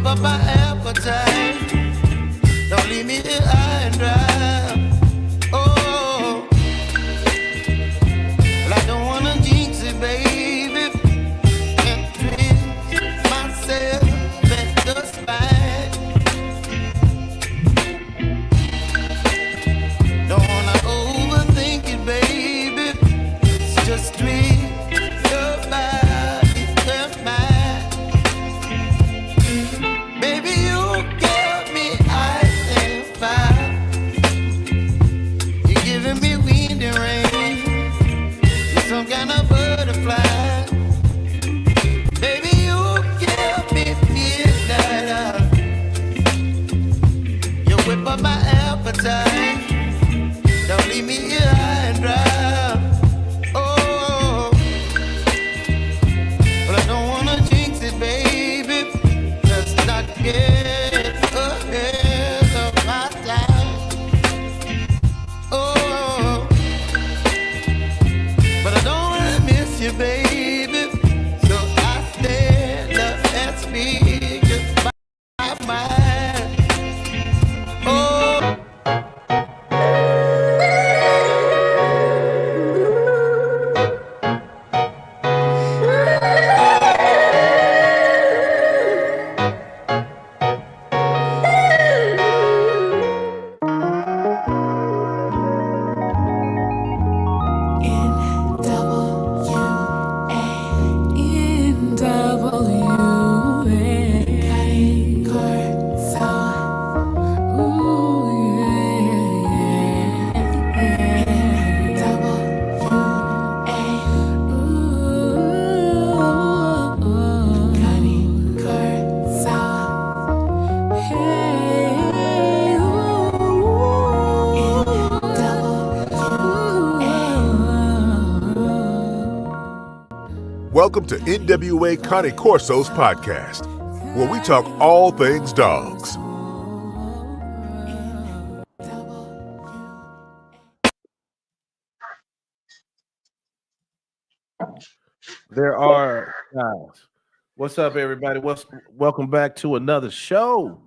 up my appetite. Don't leave me here high and dry. Oh, well, I don't wanna jinx it, baby, and twist myself at the spine. Don't wanna overthink it, baby. It's just twist your body and mine. Baby, you give me ice and fire. You're giving me wind and rain. You're some kind of butterfly. Baby, you give me midnight. You whip up my appetite. Don't leave me here high and dry. Oh, but I don't wanna jinx it, baby. Let's not get ahead of my time. Oh, but I don't wanna miss you, baby. So I stand up and speak just my mind. Oh. Welcome to NWA Cane Corsos podcast, where we talk all things dogs. There are guys. What's up, everybody? Welcome back to another show,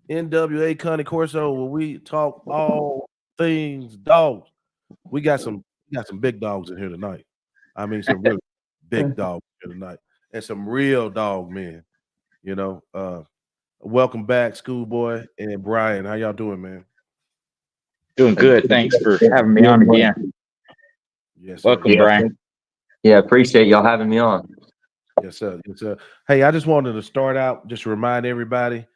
NWA Cane Corso, where we talk all things dogs. We got some big dogs in here tonight. I mean, some really big dogs here tonight, and some real dog men. You know, welcome back, Schoolboy and Brian. How y'all doing, man? Doing good. Thanks for having me on again. Yes, sir. Welcome, Brian. Yeah, appreciate y'all having me on. Yes, sir. Yes, sir. Hey, I just wanted to start out, just to remind everybody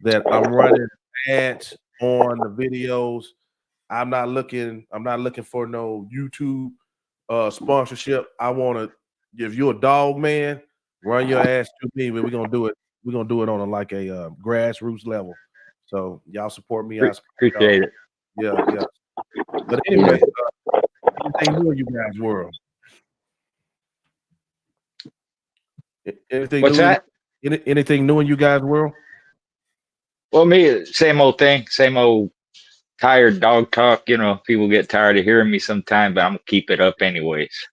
that I'm running ads on the videos. I'm not looking for no YouTube sponsorship. I want to, if you're a dog man, run your ass to me, but we're gonna do it on a grassroots level. So y'all support me. I Appreciate it. Yeah. But anyway, anything new in you guys' world? Anything What's new? that? Anything new in you guys' world? Well, me, same old thing, same old tired dog talk. You know, people get tired of hearing me sometimes, but I'm gonna keep it up anyways.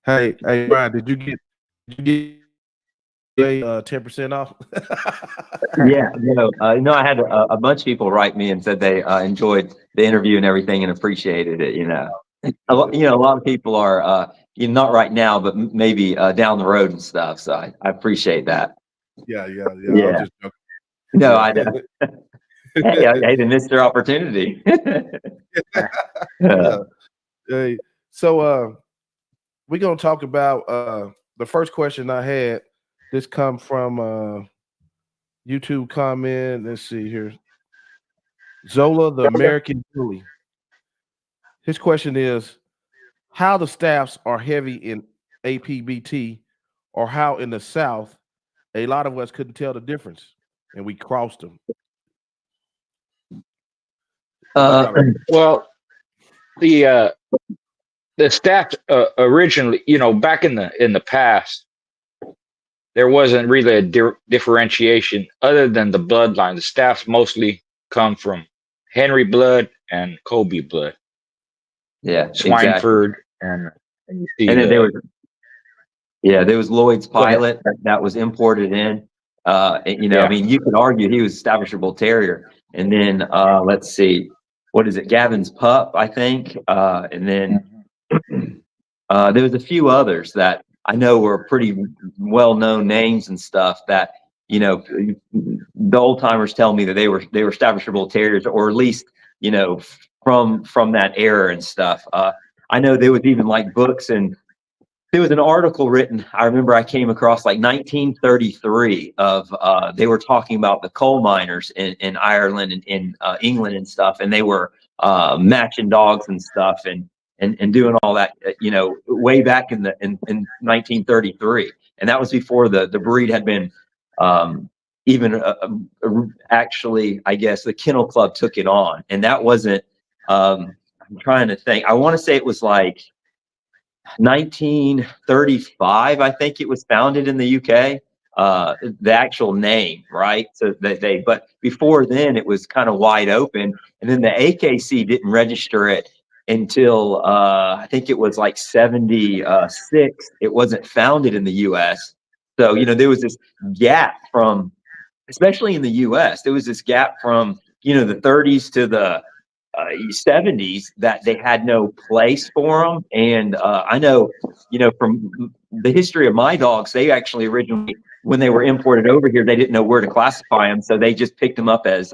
Hey, Brian, did you get a 10% off? Yeah, I had a bunch of people write me and said they enjoyed the interview and everything and appreciated it. A lot of people are not right now, but maybe down the road and stuff. So I appreciate that. Yeah. Yeah. I'm just joking. No, I don't. Hey, I hate to miss their opportunity. Yeah. Hey, so we're gonna talk about the first question I had. This come from YouTube comment. Let's see here. Zola, the American Bully. His question is how the staffs are heavy in APBT, or how in the South a lot of us couldn't tell the difference and we crossed them. Well, the staff originally, back in the past, there wasn't really a differentiation other than the bloodline. The staffs mostly come from Henry blood and Kobe blood. Yeah, Swineford, exactly. and you see and then there was Lloyd's Pilot that was imported in. You know, I mean, you could argue he was Staffordshire Terrier. And then let's see, what is it? Gavin's pup, I think. And then there was a few others that I know were pretty well-known names and stuff that, you know, the old timers tell me that they were Staffordshire Terriers, or at least, you know, from that era and stuff. I know there was even like books, and there was an article written, I remember I came across like 1933 of they were talking about the coal miners in Ireland and in England and stuff, and they were matching dogs and stuff and doing all that, you know, way back in 1933, and that was before the breed had been even actually, I guess, the Kennel Club took it on, and that wasn't. I'm trying to think. I want to say it was like 1935, I think it was founded in the UK. The actual name, right? So that but before then it was kind of wide open, and then the AKC didn't register it until I think it was like 76. It wasn't founded in the US. So, you know, there was this gap from, especially in the US, there was this gap from, you know, the 30s to the 70s that they had no place for them. And I know, you know, from the history of my dogs, they actually originally, when they were imported over here, they didn't know where to classify them. So they just picked them up as,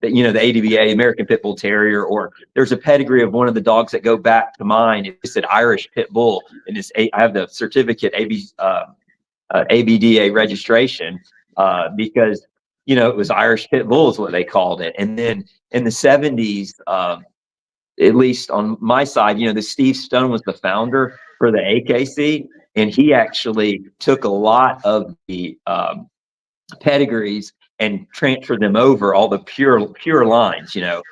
you know, the ADBA, American Pitbull Terrier, or there's a pedigree of one of the dogs that go back to mine. It said Irish Pitbull, and I have the certificate ABDA registration because, you know, it was Irish Pitbull is what they called it. And then in the 70s, at least on my side, you know, the Steve Stone was the founder for the AKC, and he actually took a lot of the pedigrees and transferred them over, all the pure lines. You know,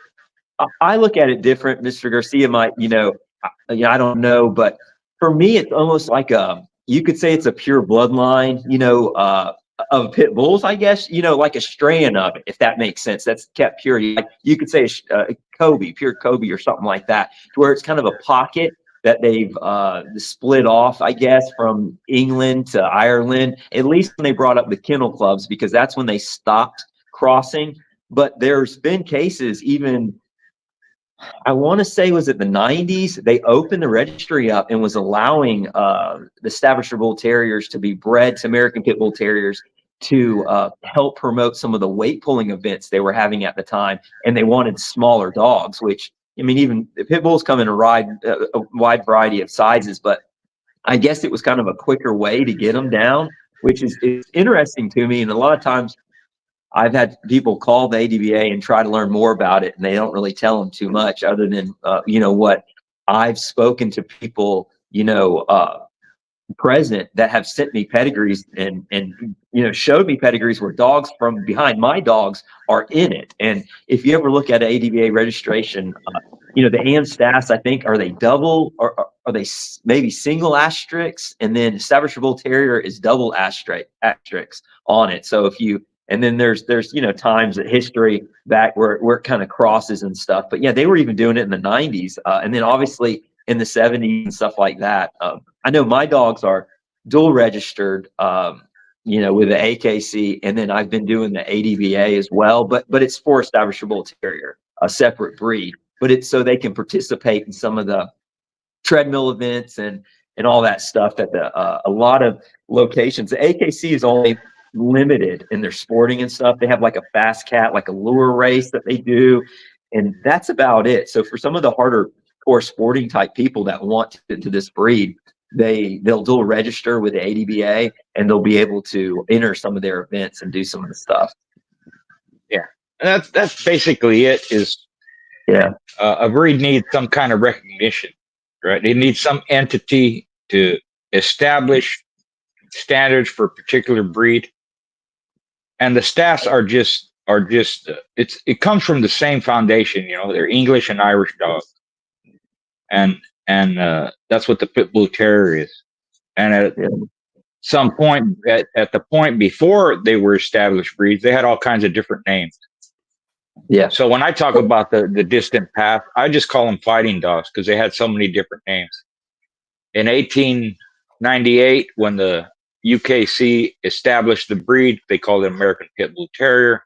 I look at it different. Mr. Garcia might, you know, I don't know, but for me, it's almost like you could say it's a pure bloodline, you know, of pit bulls, I guess, you know, like a strand of it, if that makes sense. That's kept pure. Like you could say pure Kobe or something like that, to where it's kind of a pocket that they've split off, I guess, from England to Ireland, at least when they brought up the kennel clubs, because that's when they stopped crossing. But there's been cases, even I want to say, was it the 90s? They opened the registry up and was allowing the Staffordshire Bull Terriers to be bred to American Pit Bull Terriers to help promote some of the weight pulling events they were having at the time. And they wanted smaller dogs, which, I mean, even the Pit Bulls come in a wide variety of sizes, but I guess it was kind of a quicker way to get them down, which is interesting to me. And a lot of times I've had people call the ADBA and try to learn more about it, and they don't really tell them too much other than, you know, what I've spoken to people, you know, present that have sent me pedigrees and, you know, showed me pedigrees where dogs from behind my dogs are in it. And if you ever look at ADBA registration, you know, the AMSTAS, I think, are they double or are they maybe single asterisks? And then Staffordshire Bull Terrier is double asterisks on it. So if you, and then there's, you know, times that history back where it kind of crosses and stuff. But yeah, they were even doing it in the 90s. And then obviously in the 70s and stuff like that. I know my dogs are dual registered, you know, with the AKC, and then I've been doing the ADBA as well, but it's for Staffordshire Bull Terrier, a separate breed, but it's so they can participate in some of the treadmill events and all that stuff that a lot of locations, the AKC is only limited in their sporting and stuff. They have like a fast cat, like a lure race that they do, and that's about it. So for some of the harder core sporting type people that want to get into this breed, they'll dual register with the ADBA, and they'll be able to enter some of their events and do some of the stuff. Yeah, and that's basically it. Is a breed needs some kind of recognition, right? It needs some entity to establish standards for a particular breed, and the staffs are just it comes from the same foundation. You know, they're English and Irish dogs, and that's what the Pit Bull Terrier is. And at some point, at the point before they were established breeds, they had all kinds of different names. Yeah. So when I talk about the distant past, I just call them fighting dogs because they had so many different names. In 1898, when the UKC established the breed. They called it American Pitbull Terrier.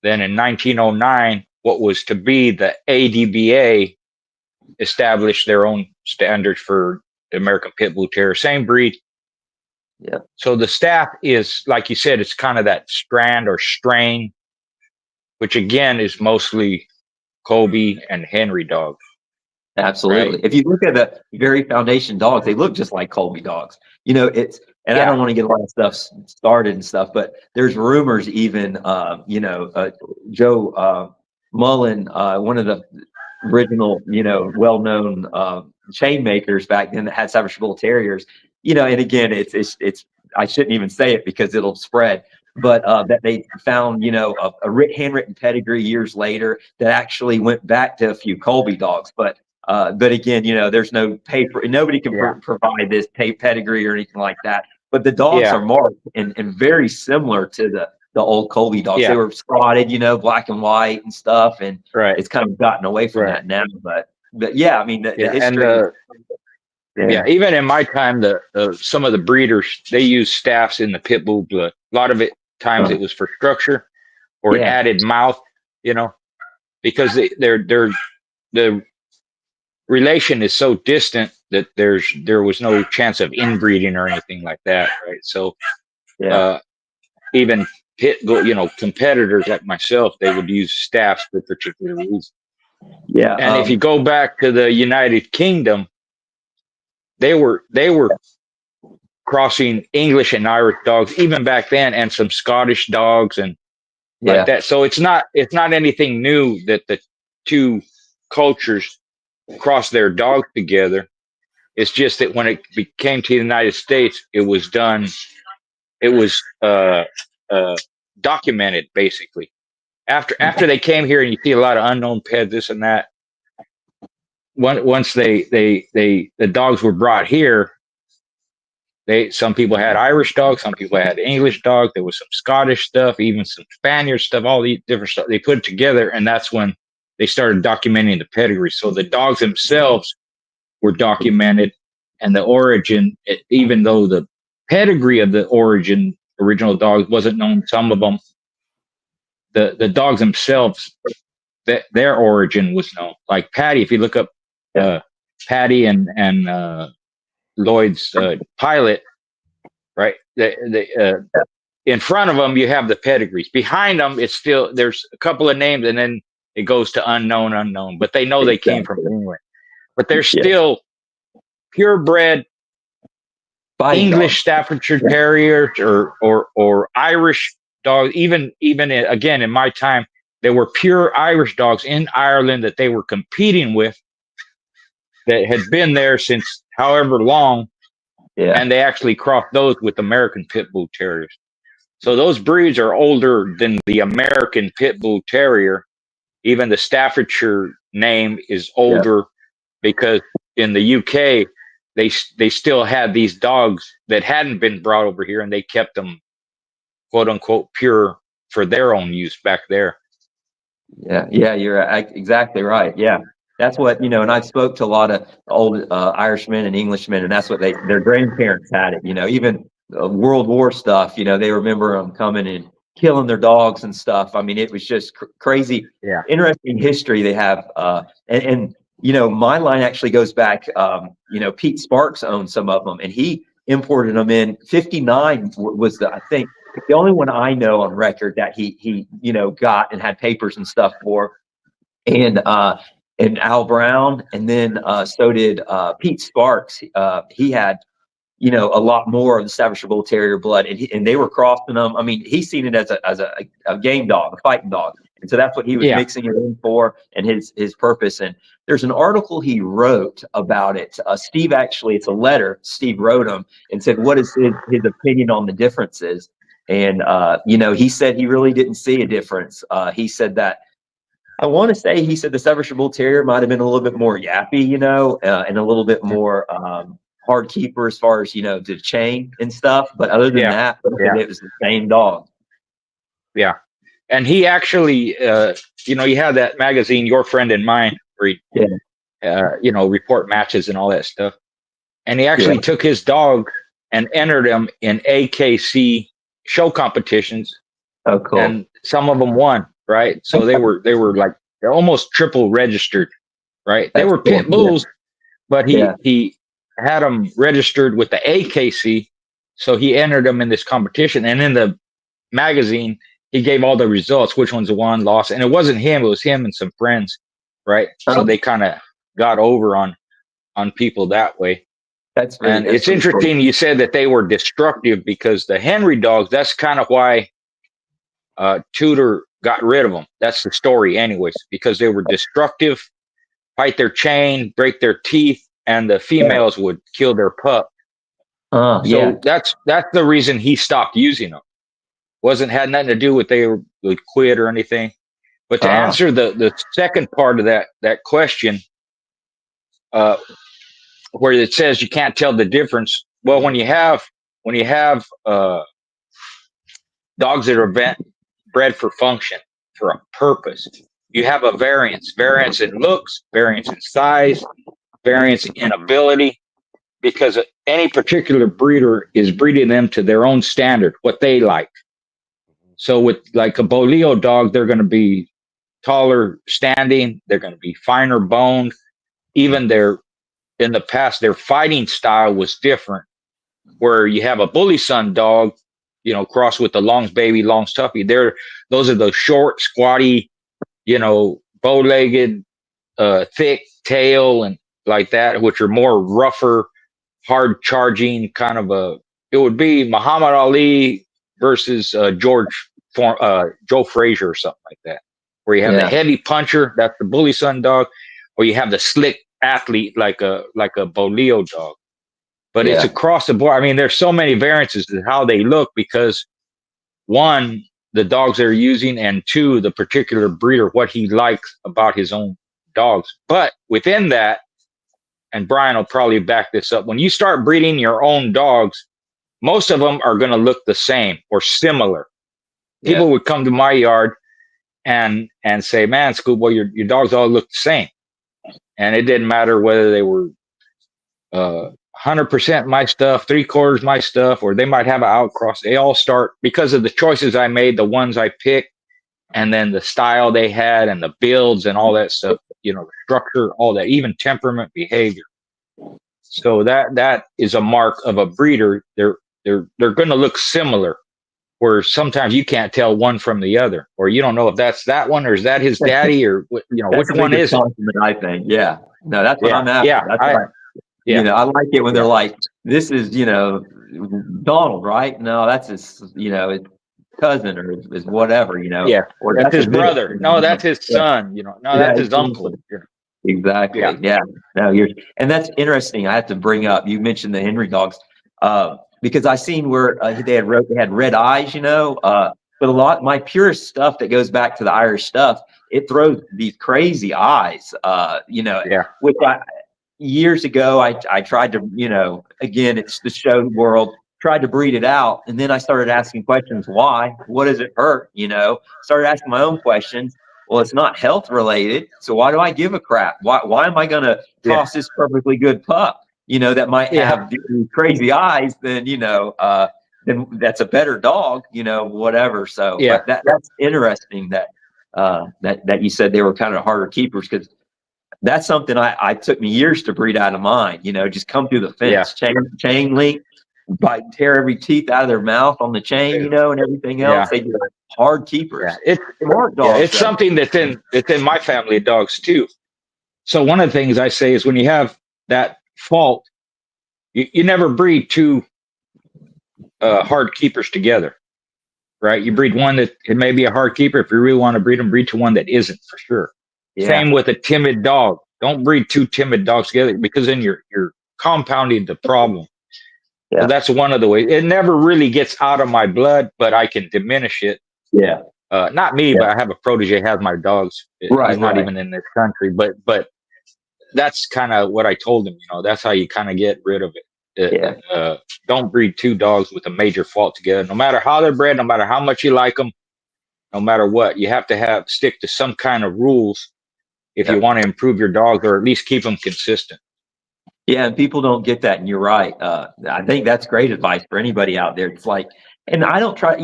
Then in 1909, what was to be the ADBA established their own standards for the American Pitbull Terrier, same breed. Yeah. So the staff is, like you said, it's kind of that strand or strain, which again is mostly Colby and Henry dogs. Absolutely. Right? If you look at the very foundation dogs, they look just like Colby dogs. You know, and I don't want to get a lot of stuff started and stuff, but there's rumors even, Joe Mullen, one of the original, well-known chain makers back then that had Staffordshire Bull Terriers, and again, it's I shouldn't even say it because it'll spread, but that they found, a handwritten pedigree years later that actually went back to a few Colby dogs, but again, there's no paper, nobody can provide this pedigree or anything like that. But the dogs are marked and very similar to the old Colby dogs. They were spotted, black and white and stuff, and it's kind of gotten away from that now. But yeah, I mean, the history. Even in my time, some of the breeders, they use staffs in the pit bull blood. A lot of times it was for structure or an added mouth, because the relation is so distant that there was no chance of inbreeding or anything like that, right? So even competitors like myself, they would use staffs for particular reasons. Yeah. And if you go back to the United Kingdom, they were crossing English and Irish dogs even back then, and some Scottish dogs and like that. So it's not anything new that the two cultures cross their dogs together. It's just that when it came to the United States, it was documented basically. After they came here, and you see a lot of unknown pets, this and that. Once the dogs were brought here, some people had Irish dogs, some people had English dogs. There was some Scottish stuff, even some Spaniard stuff. All these different stuff they put it together, and that's when they started documenting the pedigree. So the dogs themselves were documented, and the origin, even though the pedigree of the original dogs wasn't known, some of them, the dogs themselves, their origin was known. Like Patty, if you look up Patty and Lloyd's pilot, right? In front of them, you have the pedigrees. Behind them, there's a couple of names, and then it goes to unknown. But they know they came from England. But they're still purebred English Staffordshire Terriers or Irish dogs. Even again, in my time, there were pure Irish dogs in Ireland that they were competing with that had been there since however long. And they actually crossed those with American Pit Bull Terriers. So those breeds are older than the American Pit Bull Terrier. Even the Staffordshire name is older because in the UK, they still had these dogs that hadn't been brought over here, and they kept them, quote unquote, pure for their own use back there. Yeah, you're exactly right. Yeah. That's what, and I spoke to a lot of old Irishmen and Englishmen, and that's what their grandparents had it, even World War stuff, they remember them coming and killing their dogs and stuff. I mean, it was just crazy, interesting history they have. And my line actually goes back, Pete Sparks owned some of them, and he imported them in 59 was I think the only one I know on record that he got and had papers and stuff for. And Al Brown, and then so did Pete Sparks. He had, a lot more of the Staffordshire Bull Terrier blood, and they were crossing them. I mean, he's seen it as a game dog, a fighting dog, and so that's what he was mixing it in for, and his purpose. And there's an article he wrote about it. Steve, actually, it's a letter Steve wrote him and said, what is his opinion on the differences? And he said he really didn't see a difference. He said that. I want to say he said the Staffordshire Bull Terrier might have been a little bit more yappy, and a little bit more hard keeper as far as, the chain and stuff. But other than that, it was the same dog. Yeah. And he actually, you have that magazine, Your Friend and Mine, where he, report matches and all that stuff. And he actually took his dog and entered them in AKC show competitions, Oh, cool. and some of them won. Right, so they were like they're almost triple registered. Right, they That's were cool. pit bulls, but Yeah. he had them registered with the AKC, so he entered them in this competition, and in the magazine he gave all the results, which ones won, lost, and it wasn't him; it was him and some friends, right? So Oh. they kind of got over on people that way. That's And it's pretty cool. interesting you said that they were destructive, because the Henry dogs, that's kind of why Tudor got rid of them. That's the story, anyways, because they were destructive, bite their chain, break their teeth, and the females would kill their pup. Yeah. So that's the reason he stopped using them. Had nothing to do with they would quit or anything. But to answer the second part of that question, where it says you can't tell the difference. Well, when you have dogs that are bred for function, for a purpose, you have a variance in looks, variance in size, variance in ability, because any particular breeder is breeding them to their own standard, what they like. So with like a Boleo dog, they're going to be taller standing, they're going to be finer boned. Even in the past, their fighting style was different, where you have a bully son dog, crossed with the Long's baby, Long's Tuffy. Those are the short, squatty, bow-legged, thick tail and like that, which are more rougher, hard charging kind of it would be Muhammad Ali versus Joe Frazier or something like that, where you have the heavy puncher, that's the bully son dog, or you have the slick athlete like a Boleo dog. But it's across the board. I mean, there's so many variances in how they look, because one, the dogs they're using, and two, the particular breeder, what he likes about his own dogs. But within that, and Brian will probably back this up, when you start breeding your own dogs, most of them are going to look the same or similar. People would come to my yard and say, man, Schoolboy, your dogs all look the same. And it didn't matter whether they were 100% my stuff, 3/4 my stuff, or they might have an outcross. They all start, because of the choices I made, the ones I picked, and then the style they had and the builds and all that stuff, the structure, all that, even temperament, behavior. So that is a mark of a breeder. They're going to look similar, where sometimes you can't tell one from the other, or you don't know if that's that one or is that his daddy, or which one is it? I think. Yeah. No, that's what I'm after. Yeah. I like it when they're like, this is, Donald, right? No, that's his, his cousin or his whatever, Yeah. Or that's his brother. No, that's his son, No, that's his uncle. Exactly. Yeah. No, and that's interesting. I have to bring up, you mentioned the Henry dogs, because I seen where they had red eyes, but a lot, my purest stuff that goes back to the Irish stuff, it throws these crazy eyes, which years ago, I tried to, again, it's the show world, tried to breed it out. And then I started asking questions. Why? What does it hurt? Started asking my own questions. Well, it's not health related. So why do I give a crap? Why am I going to toss this perfectly good pup, that might have crazy eyes then that's a better dog, whatever. So but that's interesting that you said they were kind of harder keepers, because that's something I took me years to breed out of mine, just come through the fence, chain link, tear every teeth out of their mouth on the chain, and everything else. They get hard keepers. It's smart dogs. It's something that's in my family of dogs too. So one of the things I say is, when you have that fault, you never breed two hard keepers together, right? You breed one that it may be a hard keeper. If you really want to breed them, breed to one that isn't, for sure. Same with a timid dog. Don't breed two timid dogs together, because then you're compounding the problem. So that's one of the ways. It never really gets out of my blood, but I can diminish it. Not me, but I have a protege has my dogs. He's not even in this country, but that's kind of what I told him. That's how you kind of get rid of it. Don't breed two dogs with a major fault together. No matter how they're bred, no matter how much you like them, no matter what, you have to stick to some kind of rules if you want to improve your dogs, or at least keep them consistent. Yeah, and people don't get that, and you're right. I think that's great advice for anybody out there. It's like, and I don't try,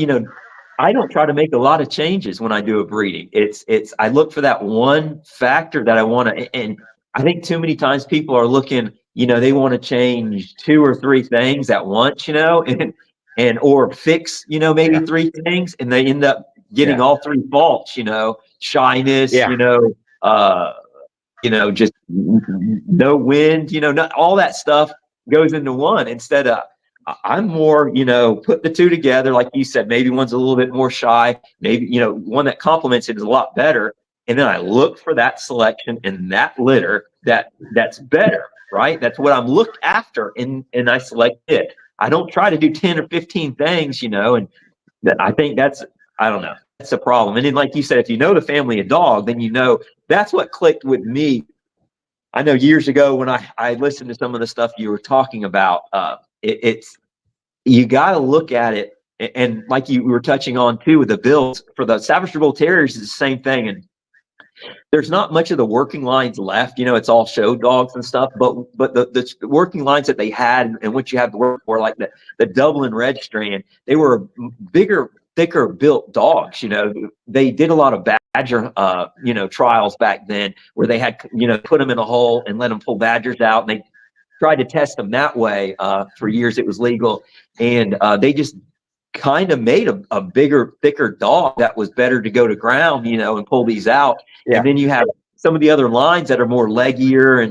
I don't try to make a lot of changes when I do a breeding. I look for that one factor that I want to, and I think too many times people are looking, they want to change 2 or 3 things at once, or fix, maybe Yeah. 3 things, and they end up getting Yeah. all 3 faults, shyness, Yeah. just no wind, not all that stuff goes into one instead of I'm more, put the 2 together. Like you said, maybe one's a little bit more shy, maybe, one that complements it is a lot better. And then I look for that selection and that litter that's better, right? That's what I'm looked after and I select it. I don't try to do 10 or 15 things, and I think I don't know, that's a problem. And then, like you said, if you know the family of dog, then that's what clicked with me. I know years ago when I listened to some of the stuff you were talking about, it's you got to look at it, and like you were touching on too with the builds for the Staffordshire Terriers is the same thing. And there's not much of the working lines left. It's all show dogs and stuff. But the working lines that they had and what you have to work for, like the Dublin Red Strand, they were bigger, thicker built dogs. They did a lot of badger, trials back then where they had, put them in a hole and let them pull badgers out. And they tried to test them that way. For years it was legal. And they just kind of made a bigger, thicker dog that was better to go to ground, and pull these out. Yeah. And then you have some of the other lines that are more leggier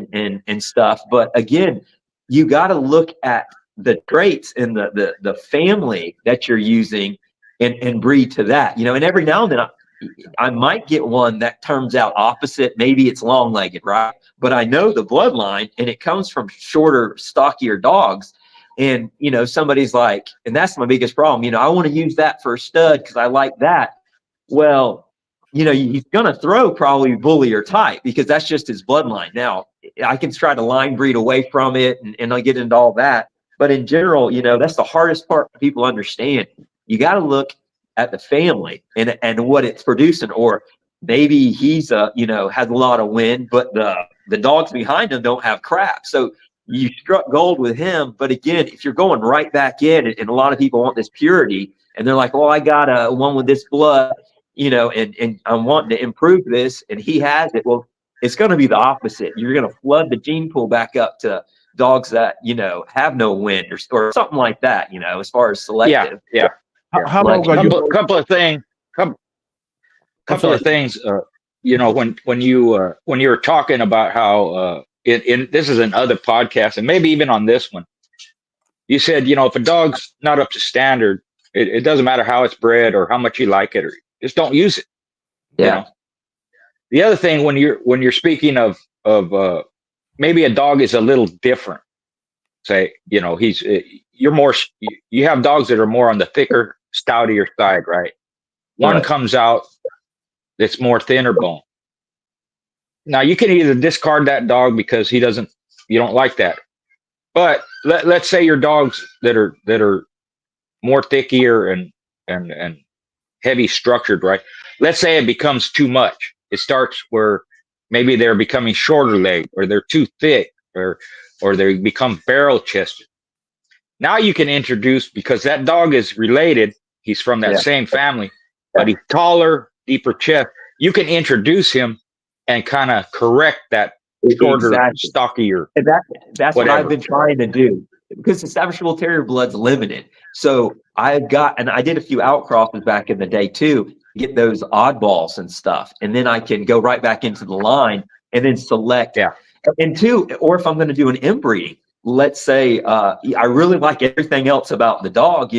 and stuff. But again, you got to look at the traits and the family that you're using and breed to that, and every now and then I might get one that turns out opposite. Maybe it's long-legged, right? But I know the bloodline and it comes from shorter, stockier dogs. And, somebody's like, and that's my biggest problem, I want to use that for a stud because I like that. Well, he's going to throw probably bully or type because that's just his bloodline. Now, I can try to line breed away from it and I'll get into all that. But in general, that's the hardest part for people to understand. You got to look at the family and what it's producing, or maybe he's has a lot of wind, but the dogs behind him don't have crap. So you struck gold with him. But again, if you're going right back in, and a lot of people want this purity, and they're like, "Oh, I got a one with this blood, and I'm wanting to improve this," and he has it. Well, it's going to be the opposite. You're going to flood the gene pool back up to dogs that have no wind or something like that. As far as selective. Yeah. How long are you? Couple of things. Couple of things. When you were talking about how in this is in other podcasts and maybe even on this one, you said if a dog's not up to standard, it doesn't matter how it's bred or how much you like it, or just don't use it. Yeah. The other thing when you're speaking of maybe a dog is a little different. Say you're more you have dogs that are more on the thicker, stoutier side, right? One comes out that's more thinner bone. Now you can either discard that dog because you don't like that. But let's say your dogs that are more thickier and heavy structured, right? Let's say it becomes too much. It starts where maybe they're becoming shorter legged, or they're too thick, or they become barrel chested. Now you can introduce, because that dog is related, he's from that same family, but he's taller, deeper chest. You can introduce him and kind of correct that shorter, stockier. And that's what I've been trying to do, because the Staffordshire Terrier blood's limited. So I did a few outcrosses back in the day too, get those oddballs and stuff. And then I can go right back into the line and then select. Yeah. And two, or if I'm going to do an inbreeding, let's say I really like everything else about the dog,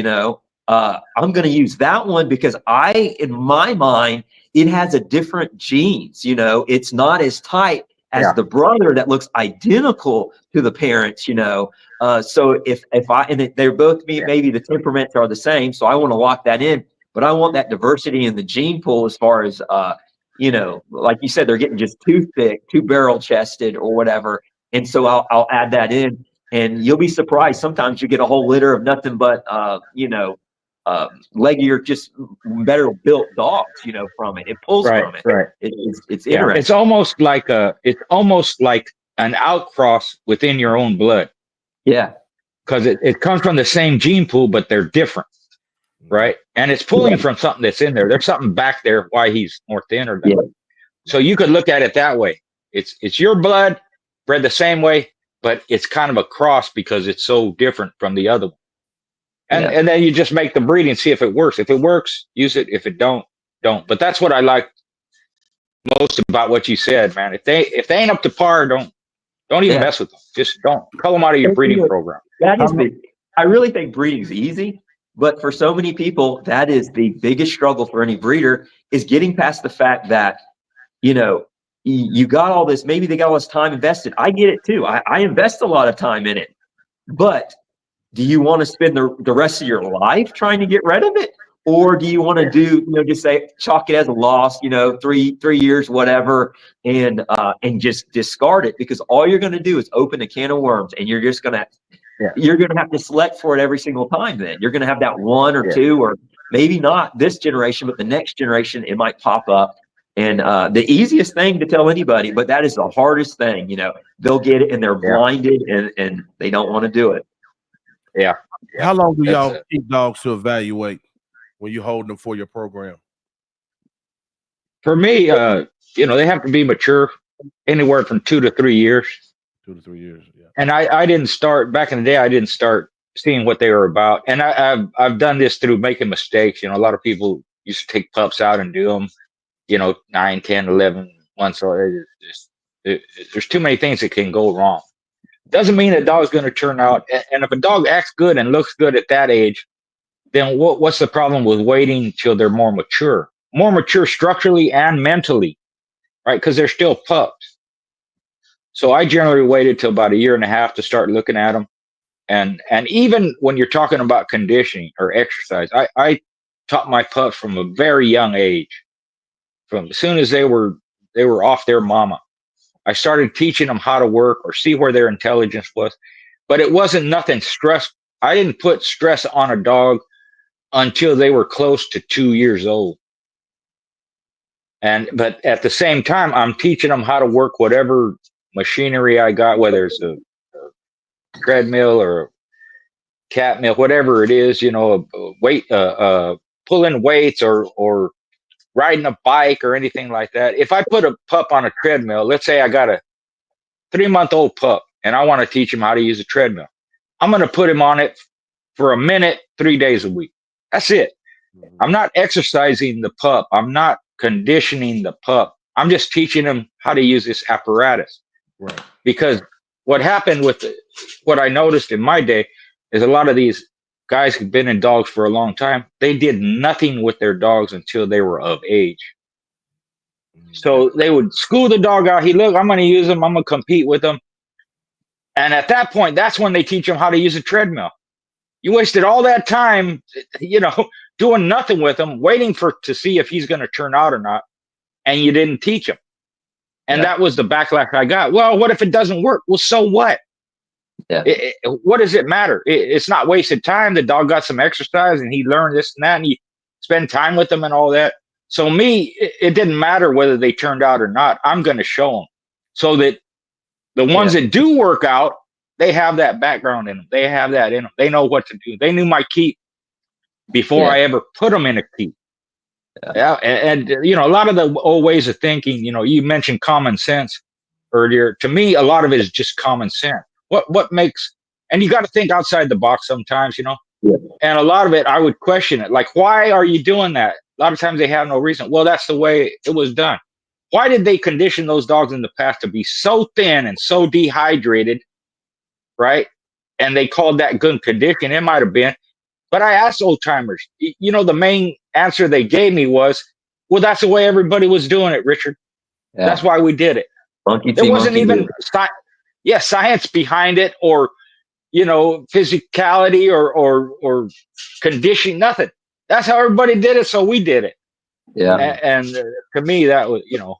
I'm going to use that one because in my mind, it has a different genes. It's not as tight as the brother that looks identical to the parents. So if they're both maybe the temperaments are the same, so I want to lock that in. But I want that diversity in the gene pool as far as like you said, they're getting just too thick, too barrel chested or whatever. And so I'll add that in, and you'll be surprised. Sometimes you get a whole litter of nothing but, leggier, just better built dogs, from it. It pulls from it. Right. It's interesting. It's almost like an outcross within your own blood, Yeah. because it comes from the same gene pool, but they're different, right? And it's pulling from something that's in there. There's something back there why he's more thin or that. Yeah. So you could look at it that way. It's your blood bred the same way, but it's kind of a cross because it's so different from the other one. And then you just make the breeding, see if it works. If it works, use it. If it don't. But that's what I like most about what you said, man. If they ain't up to par, don't even mess with them. Just don't cull them out of your breeding program. That is I really think breeding's easy, but for so many people, that is the biggest struggle for any breeder, is getting past the fact that, you know, you got all this, maybe they got all this time invested. I get it too. I invest a lot of time in it, but do you want to spend the rest of your life trying to get rid of it? Or do you want to do, you know, just say, chalk it as a loss, you know, three years, whatever, and just discard it, because all you're going to do is open a can of worms, and you're just going to, you're going to have to select for it every single time. Then you're going to have that one or two, or maybe not this generation, but the next generation, it might pop up. And the easiest thing to tell anybody, but that is the hardest thing, you know, they'll get it and they're blinded and they don't want to do it. Yeah. How long do y'all keep dogs to evaluate when you hold them for your program? For me, you know, they have to be mature, anywhere from 2 to 3 years. 2 to 3 years, yeah. And I didn't start back in the day. I didn't start seeing what they were about, and I've done this through making mistakes. You know, a lot of people used to take pups out and do them, you know, 9, 10, 11 months old. There's too many things that can go wrong. Doesn't mean a dog's going to turn out. And if a dog acts good and looks good at that age, then what's the problem with waiting till they're more mature structurally and mentally, right? Because they're still pups. So I generally waited till about 1.5 years to start looking at them. And even when you're talking about conditioning or exercise, I taught my pups from a very young age. From as soon as they were off their mama, I started teaching them how to work or see where their intelligence was. But it wasn't nothing stress. I didn't put stress on a dog until they were close to 2 years old. But at the same time, I'm teaching them how to work whatever machinery I got, whether it's a treadmill or a cat mill, whatever it is, you know, pulling weights or riding a bike or anything like that. If I put a pup on a treadmill, let's say I got a 3-month-old pup and I want to teach him how to use a treadmill, I'm going to put him on it for a minute, 3 days a week. That's it. I'm not exercising the pup. I'm not conditioning the pup. I'm just teaching him how to use this apparatus. Right. Because what happened with what I noticed in my day is a lot of these guys who've been in dogs for a long time, they did nothing with their dogs until they were of age. So they would school the dog out. Look, I'm going to use him. I'm going to compete with him. And at that point, that's when they teach him how to use a treadmill. You wasted all that time, you know, doing nothing with him, waiting to see if he's going to turn out or not. And you didn't teach him. And that was the backlash I got. Well, what if it doesn't work? Well, so what? Yeah. What does it matter? It's not wasted time. The dog got some exercise and he learned this and that, and you spend time with them and all that. So it didn't matter whether they turned out or not. I'm going to show them so that the ones that do work out, they have that background in them. They have that in them. They know what to do. They knew my keep before I ever put them in a keep. And you know, a lot of the old ways of thinking, you know, you mentioned common sense earlier. To me, a lot of it is just common sense. What makes, and you got to think outside the box sometimes, you know, and a lot of it, I would question it. Like, why are you doing that? A lot of times they have no reason. Well, that's the way it was done. Why did they condition those dogs in the past to be so thin and so dehydrated? Right. And they called that good condition. It might've been, but I asked old timers, you know, the main answer they gave me was, well, that's the way everybody was doing it, Richard. Yeah. That's why we did it. There wasn't even science behind it, or, you know, physicality or conditioning, nothing. That's how everybody did it. So we did it. Yeah. And to me, that was, you know,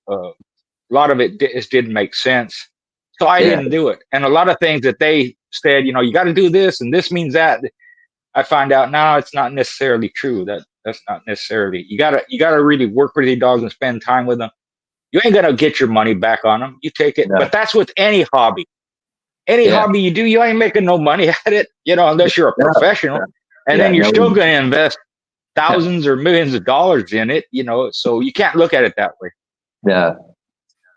a lot of it just didn't make sense. So I didn't do it. And a lot of things that they said, you know, you got to do this and this means that, I find out now it's not necessarily true. That's not necessarily, you gotta really work with your dogs and spend time with them. You ain't gonna get your money back on them. You take it, No. but that's with any hobby. Any Yeah. hobby you do, you ain't making no money at it, unless you're a No. professional. And Yeah, then you're no. still going to invest thousands or millions of dollars in it, so you can't look at it that way.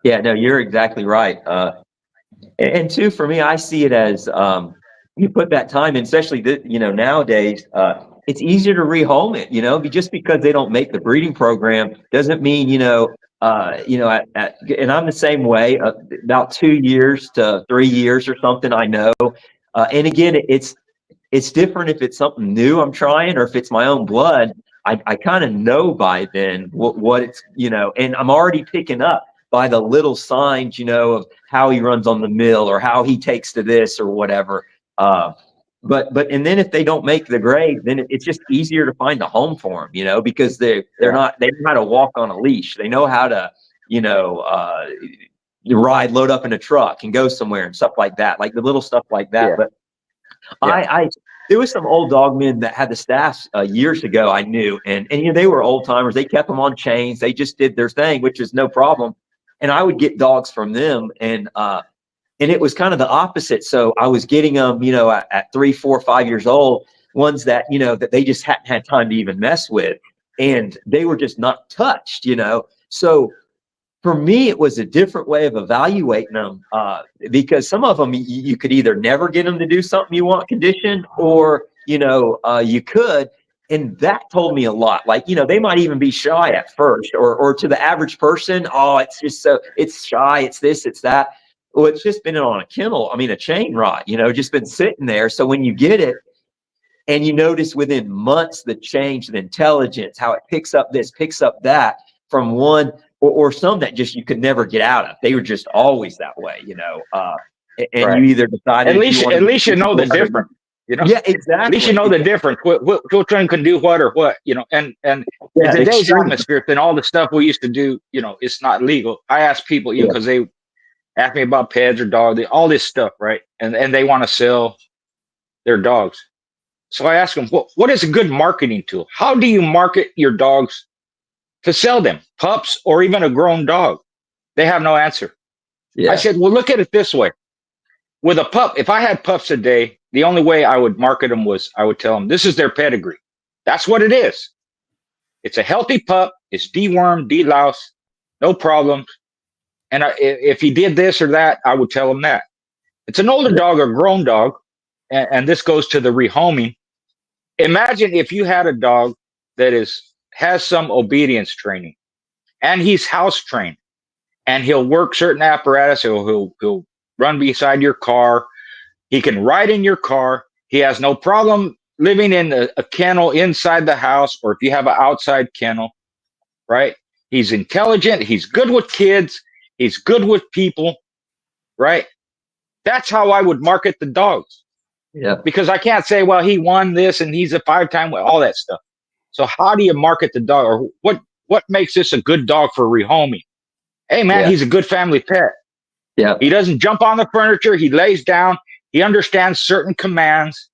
Yeah, no, you're exactly right. And two, for me, I see it as you put that time in, especially nowadays. It's easier to rehome it. Just because they don't make the breeding program doesn't mean and I'm the same way. About 2 years to 3 years or something, I know. And again, it's different if it's something new I'm trying or if it's my own blood. I kind of know by then what it's and I'm already picking up by the little signs, of how he runs on the mill or how he takes to this or whatever. And then if they don't make the grade, then it's just easier to find a home for them, because they know how to walk on a leash. They know how to, load up in a truck and go somewhere and stuff like that, like the little stuff like that. Yeah. But there was some old dog men that had the staffs years ago. I knew, and they were old timers. They kept them on chains. They just did their thing, which is no problem. And I would get dogs from them, and it was kind of the opposite. So I was getting them, at 3, 4, 5 years old, ones that that they just hadn't had time to even mess with, and they were just not touched, So for me, it was a different way of evaluating them, because some of them you could either never get them to do something you want conditioned, or you could. And that told me a lot. Like, they might even be shy at first, or to the average person, it's just it's shy, it's this, it's that. Well, it's just been on a chain rod, just been sitting there. So when you get it and you notice within months the change in intelligence, how it picks up this, picks up that from one, or some that just you could never get out of. They were just always that way, and Right. you either decided At least you know the difference. Yeah, exactly. At least you know the difference. Which one can do what or what, and in today's atmosphere, and all the stuff we used to do, it's not legal. I ask people, because they ask me about pets or dogs, all this stuff, right? And they want to sell their dogs. So I ask them, what is a good marketing tool? How do you market your dogs to sell them, pups or even a grown dog? They have no answer. Yeah. I said, well, look at it this way. With a pup, if I had pups today, the only way I would market them was I would tell them this is their pedigree. That's what it is. It's a healthy pup. It's dewormed, deloused, no problems. And if he did this or that, I would tell him that. It's an older dog or grown dog, and this goes to the rehoming. Imagine if you had a dog that has some obedience training, and he's house trained, and he'll work certain apparatus. He'll run beside your car. He can ride in your car. He has no problem living in a kennel inside the house, or if you have an outside kennel, right? He's intelligent. He's good with kids. He's good with people, right? That's how I would market the dogs. Yeah. Because I can't say, well, he won this and he's a 5-time, all that stuff. So how do you market the dog, or what makes this a good dog for rehoming? Hey, man, he's a good family pet. Yeah. He doesn't jump on the furniture. He lays down. He understands certain commands.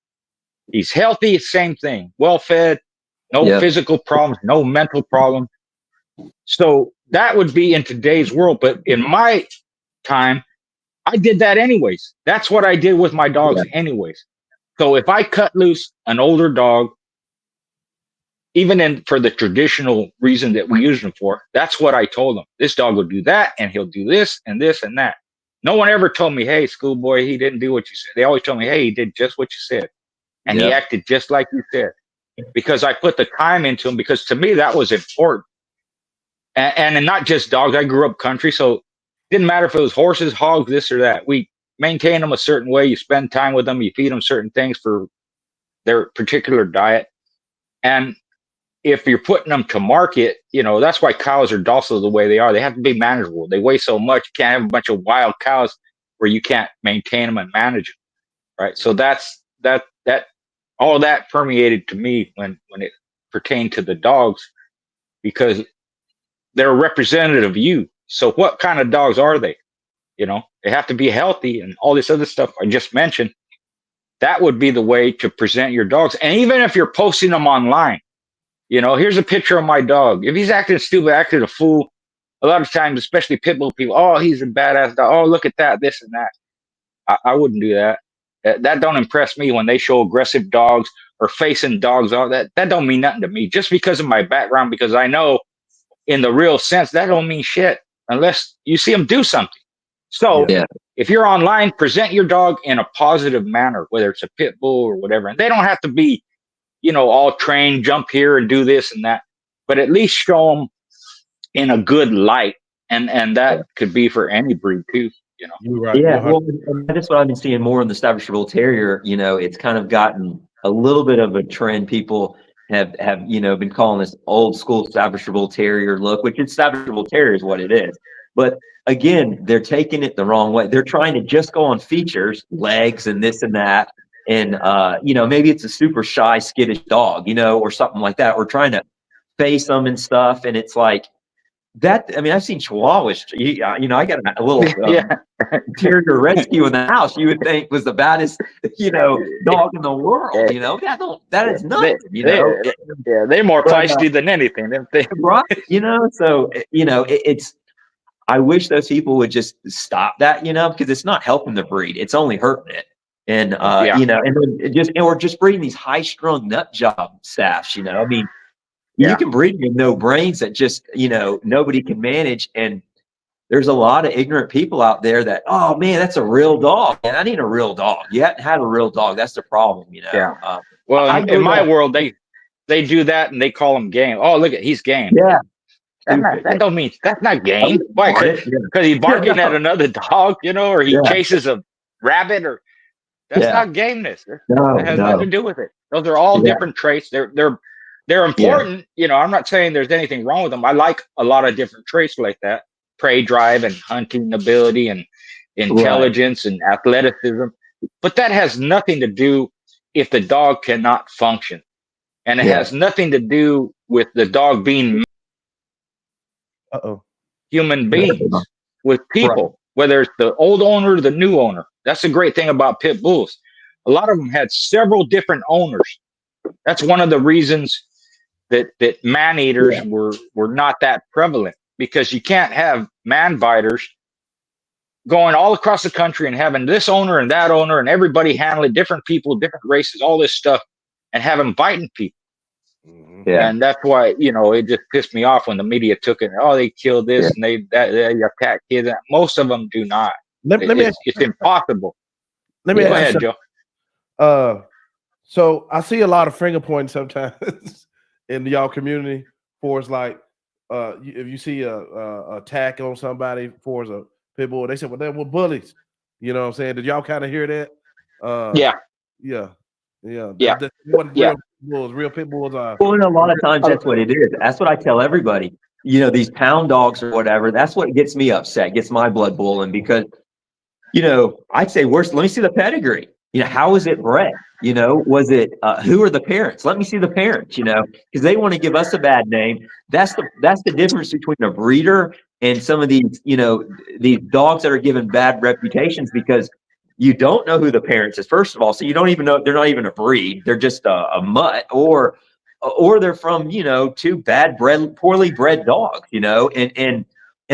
He's healthy, same thing. Well-fed, no physical problems, no mental problems. So that would be in today's world. But in my time, I did that anyways. That's what I did with my dogs anyways. So if I cut loose an older dog, even for the traditional reason that we use them for, that's what I told them. This dog will do that, and he'll do this and this and that. No one ever told me, hey, schoolboy, he didn't do what you said. They always told me, hey, he did just what you said. And he acted just like you said. Because I put the time into him, because to me, that was important. And not just dogs. I grew up country, so it didn't matter if it was horses, hogs, this or that. We maintain them a certain way. You spend time with them. You feed them certain things for their particular diet. And if you're putting them to market, that's why cows are docile the way they are. They have to be manageable. They weigh so much. You can't have a bunch of wild cows where you can't maintain them and manage them, right? So that all of that permeated to me when it pertained to the dogs, because they're a representative of you. So what kind of dogs are they? They have to be healthy and all this other stuff I just mentioned. That would be the way to present your dogs. And even if you're posting them online, here's a picture of my dog. If he's acting stupid, acting a fool, a lot of times, especially pit bull people, oh, he's a badass dog. Oh, look at that, this and that. I wouldn't do that. That don't impress me when they show aggressive dogs or facing dogs. All that don't mean nothing to me. Just because of my background, because I know in the real sense that don't mean shit unless you see them do something. So if you're online, present your dog in a positive manner, whether it's a pit bull or whatever. And they don't have to be, all trained, jump here and do this and that, but at least show them in a good light. And that could be for any breed too. You're right. Yeah, well, that's what I've been seeing more in the Staffordshire Terrier. It's kind of gotten a little bit of a trend. People have been calling this old school Staffordshire Terrier look, which is Staffordshire Terrier is what it is. But again, they're taking it the wrong way. They're trying to just go on features, legs and this and that. And, maybe it's a super shy, skittish dog, or something like that. We're trying to face them and stuff. And it's like, that, I mean, I've seen Chihuahuas. I got a little terrier rescue in the house. You would think was the baddest, dog in the world. That is nothing. They're more feisty than anything. Right? So it's. I wish those people would just stop that. Because it's not helping the breed. It's only hurting it. And and then we're just breeding these high-strung nut job staffs. I mean. You can breed with no brains that just, nobody can manage. And there's a lot of ignorant people out there that, oh man, that's a real dog. And I need a real dog. You haven't had a real dog. That's the problem, Yeah. Well, in my world, they do that and they call him game. Oh, look at, he's game. Yeah. That don't mean, that's not game. Why? Because he's barking at another dog, or he chases a rabbit that's not gameness. That has nothing to do with it. Those are all different traits. They're important. I'm not saying there's anything wrong with them. I like a lot of different traits like that. Prey drive and hunting ability and intelligence and athleticism. But that has nothing to do if the dog cannot function. And it has nothing to do with the dog being human beings with people, whether it's the old owner or the new owner. That's the great thing about pit bulls. A lot of them had several different owners. That's one of the reasons that man eaters were not that prevalent, because you can't have man biters going all across the country and having this owner and that owner and everybody handling different people, different races, all this stuff, and have them biting people. And that's why, it just pissed me off when the media took it. Oh, they killed this and they attack kids. Most of them do not. It's impossible. Let me go ahead, Joe. So I see a lot of finger pointing sometimes in y'all community for it's like if you see a attack on somebody for a pit bull, they say, well, they were bullies. You know what I'm saying? Did y'all kind of hear that? Real pit bulls are. Well, and a lot of times that's what it is. That's what I tell everybody. These pound dogs or whatever. That's what gets me upset, gets my blood boiling, because I'd say worse. Let me see the pedigree. How is it bred? Was it who are the parents? Let me see the parents. Because they want to give us a bad name. That's the difference between a breeder and some of these these dogs that are given bad reputations, because you don't know who the parents is, first of all. So you don't even know, they're not even a breed. They're just a mutt, or they're from two poorly bred dogs. And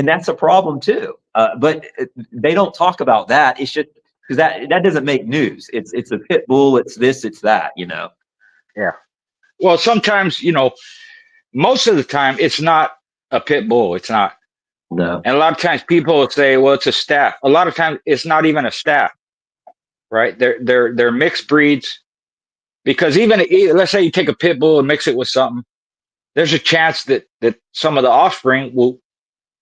that's a problem too. But they don't talk about that. It should. Because that doesn't make news. It's a pit bull. It's this. It's that. Yeah. Well, sometimes most of the time it's not a pit bull. It's not. No. And a lot of times people will say, well, it's a staff. A lot of times it's not even a staff, right? They're mixed breeds, because even let's say you take a pit bull and mix it with something, there's a chance that some of the offspring will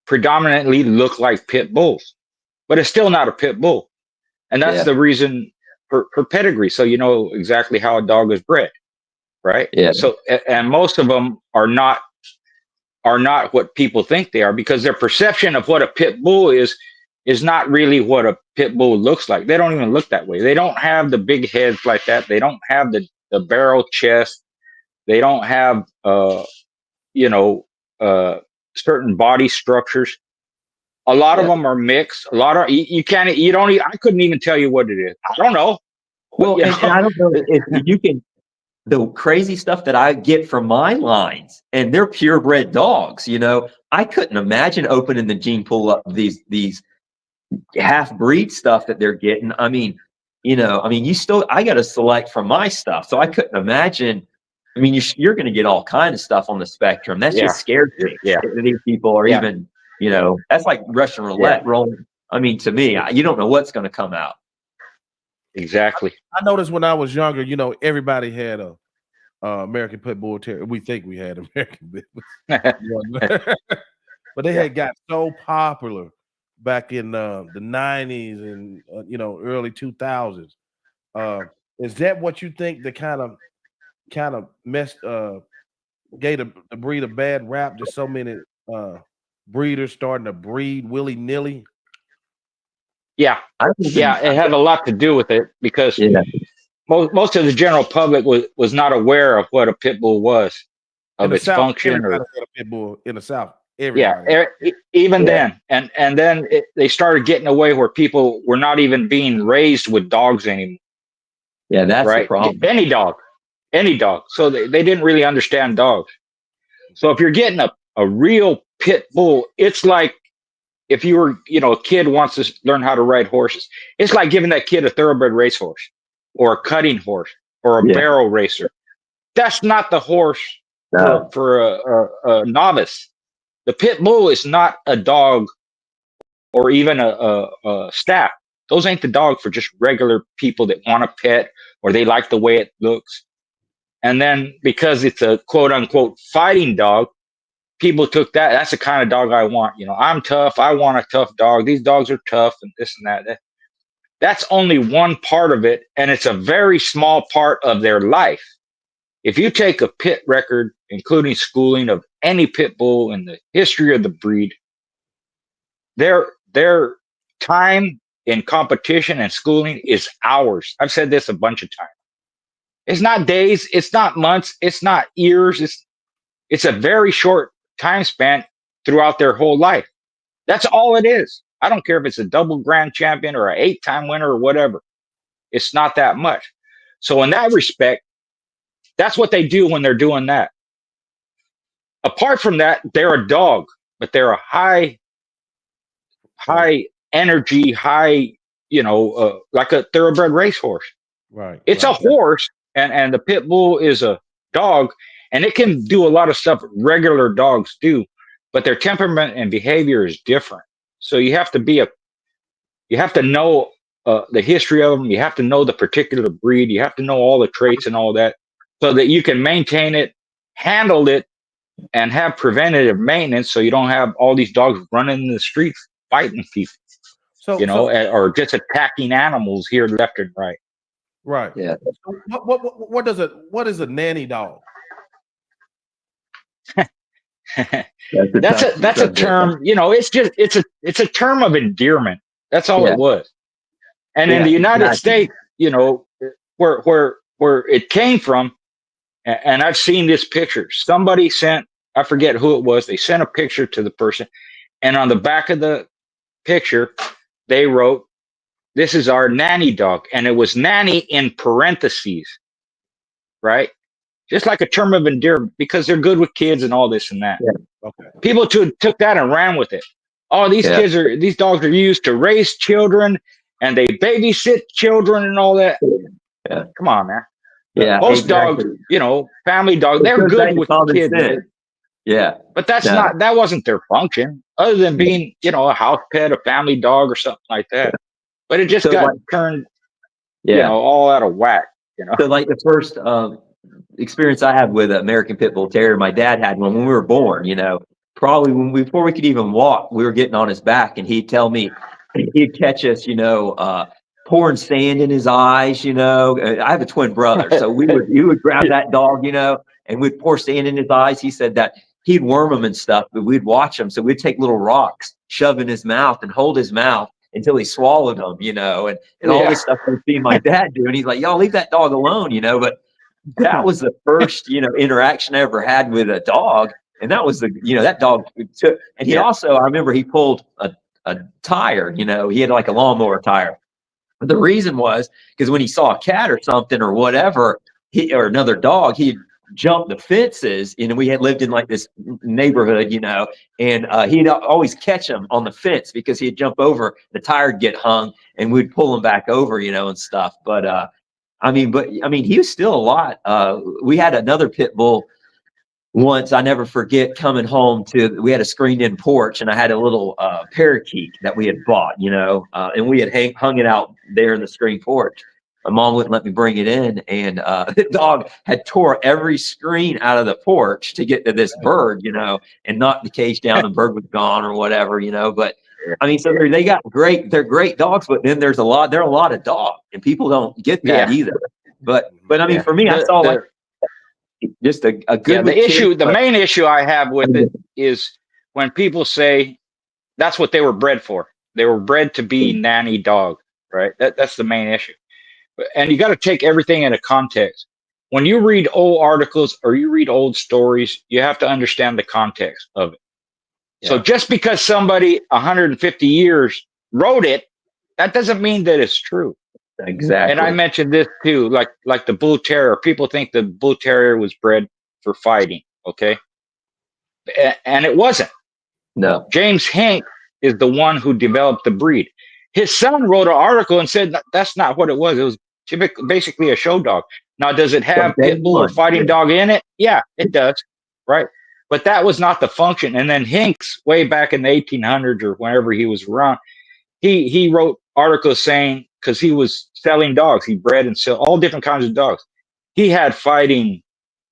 predominantly look like pit bulls, but it's still not a pit bull. And that's the reason for pedigree. So you know exactly how a dog is bred, right? Yeah. So, and most of them are not what people think they are, because their perception of what a pit bull is not really what a pit bull looks like. They don't even look that way. They don't have the big heads like that. They don't have the barrel chest. They don't have certain body structures. A lot of them are mixed. A lot of I couldn't even tell you what it is. I don't know. Well, and I don't know if you can. the crazy stuff that I get from my lines, and they're purebred dogs. I couldn't imagine opening the gene pool up these half breed stuff that they're getting. I mean, I got to select from my stuff, so I couldn't imagine. I mean, you're going to get all kinds of stuff on the spectrum. That's just scares me. Yeah. These people are even, that's like Russian roulette rolling. I mean, to me, you don't know what's going to come out. Exactly. I noticed when I was younger, everybody had a American Pitbull Terrier. We think we had American Pitbull, but they had got so popular back in the 90s and early 2000s. Is that what you think that kind of messed gave the breed a bad rap? Just so many breeders starting to breed willy-nilly. Yeah, it had a lot to do with it because most of the general public was not aware of what a pit bull was, of its function. Or a pit bull in the South, everybody. Even then, and then they started getting away where people were not even being raised with dogs anymore. Yeah, that's the problem. Any dog. So they didn't really understand dogs. So if you're getting a real pit bull, it's like if you were, a kid wants to learn how to ride horses. It's like giving that kid a thoroughbred racehorse or a cutting horse or a barrel racer. That's not the horse for a novice. The pit bull is not a dog or even a staff. Those ain't the dog for just regular people that want a pet or they like the way it looks. And then because it's a quote unquote fighting dog, people took that's the kind of dog I want. I'm tough. I want a tough dog. These dogs are tough and this and that. That's only one part of it. And it's a very small part of their life. If you take a pit record, including schooling of any pit bull in the history of the breed, their time in competition and schooling is hours. I've said this a bunch of times. It's not days. It's not months. It's not years. It's a very short time span throughout their whole life. That's all it is. I don't care if it's a double grand champion or an 8-time winner or whatever. It's not that much. So in that respect, that's what they do when they're doing that. Apart from that, they're a dog, but they're a high energy, like a thoroughbred racehorse. Right. It's a horse, and the pit bull is a dog, and it can do a lot of stuff regular dogs do, but their temperament and behavior is different. So you have to know the history of them. You have to know the particular breed. You have to know all the traits and all that, so that you can maintain it, handle it, and have preventative maintenance, so you don't have all these dogs running in the streets fighting people, or just attacking animals here, left and right. Right. Yeah. What is a nanny dog? That's a term. It's a term of endearment. That's all it was. And in the United States, where it came from, and I've seen this picture. Somebody sent, I forget who it was. They sent a picture to the person, and on the back of the picture, they wrote, "This is our nanny dog," and it was nanny in parentheses, right? Just like a term of endearment, because they're good with kids and all this and that. Yeah. Okay. People took that and ran with it. Oh, these dogs are used to raise children, and they babysit children and all that. Yeah. Come on, man. Yeah. Most dogs, family dogs, they're good with kids. Yeah. But that wasn't their function, other than being, a house pet, a family dog or something like that. But it just got turned, all out of whack. So like the first experience I had with an American Pit Bull Terrier, my dad had one when we were born, probably before we could even walk, we were getting on his back, and he'd tell me, he'd catch us, pouring sand in his eyes, I have a twin brother, so we would grab that dog, and we'd pour sand in his eyes. He said that he'd worm them and stuff, but we'd watch him. So we'd take little rocks, shove in his mouth, and hold his mouth until he swallowed them, and all this stuff I've seen my dad do. And he's like, y'all leave that dog alone, but that was the first, interaction I ever had with a dog. And that was that dog took, and he also, I remember he pulled a tire, he had like a lawnmower tire. But the reason was because when he saw a cat or something or whatever, or another dog, he'd jump the fences. You know, we had lived in like this neighborhood, you know, and he'd always catch him on the fence because he'd jump over, the tire would get hung, and we'd pull him back over, you know, and stuff. But I mean, he was still a lot. We had another pit bull once, I never forget coming home we had a screened in porch, and I had a little parakeet that we had bought, you know, and we had hung it out there in the screened porch. My mom wouldn't let me bring it in, and the dog had tore every screen out of the porch to get to this bird, you know, and knocked the cage down. The bird was gone or whatever, you know. But I mean, so they're great dogs, but then there are a lot of dogs, and people don't get that either. But I mean, for me, I saw like just a good. The main issue I have with it is when people say that's what they were bred for. They were bred to be nanny dog, right? That's the main issue. And you got to take everything into context. When you read old articles or you read old stories, you have to understand the context of it. Yeah. So just because somebody 150 years wrote it, that doesn't mean that it's true. Exactly. And I mentioned this too, like the bull terrier. People think the bull terrier was bred for fighting, okay? And it wasn't. No. James Hank is the one who developed the breed. His son wrote an article and said that's not what it was. It was basically a show dog. Now, does it have pit bull or fighting dog in it? Yeah, it does, right? But that was not the function. And then Hinks, way back in the 1800s or whenever he was around, he wrote articles saying, because he was selling dogs, he bred and sold all different kinds of dogs. He had fighting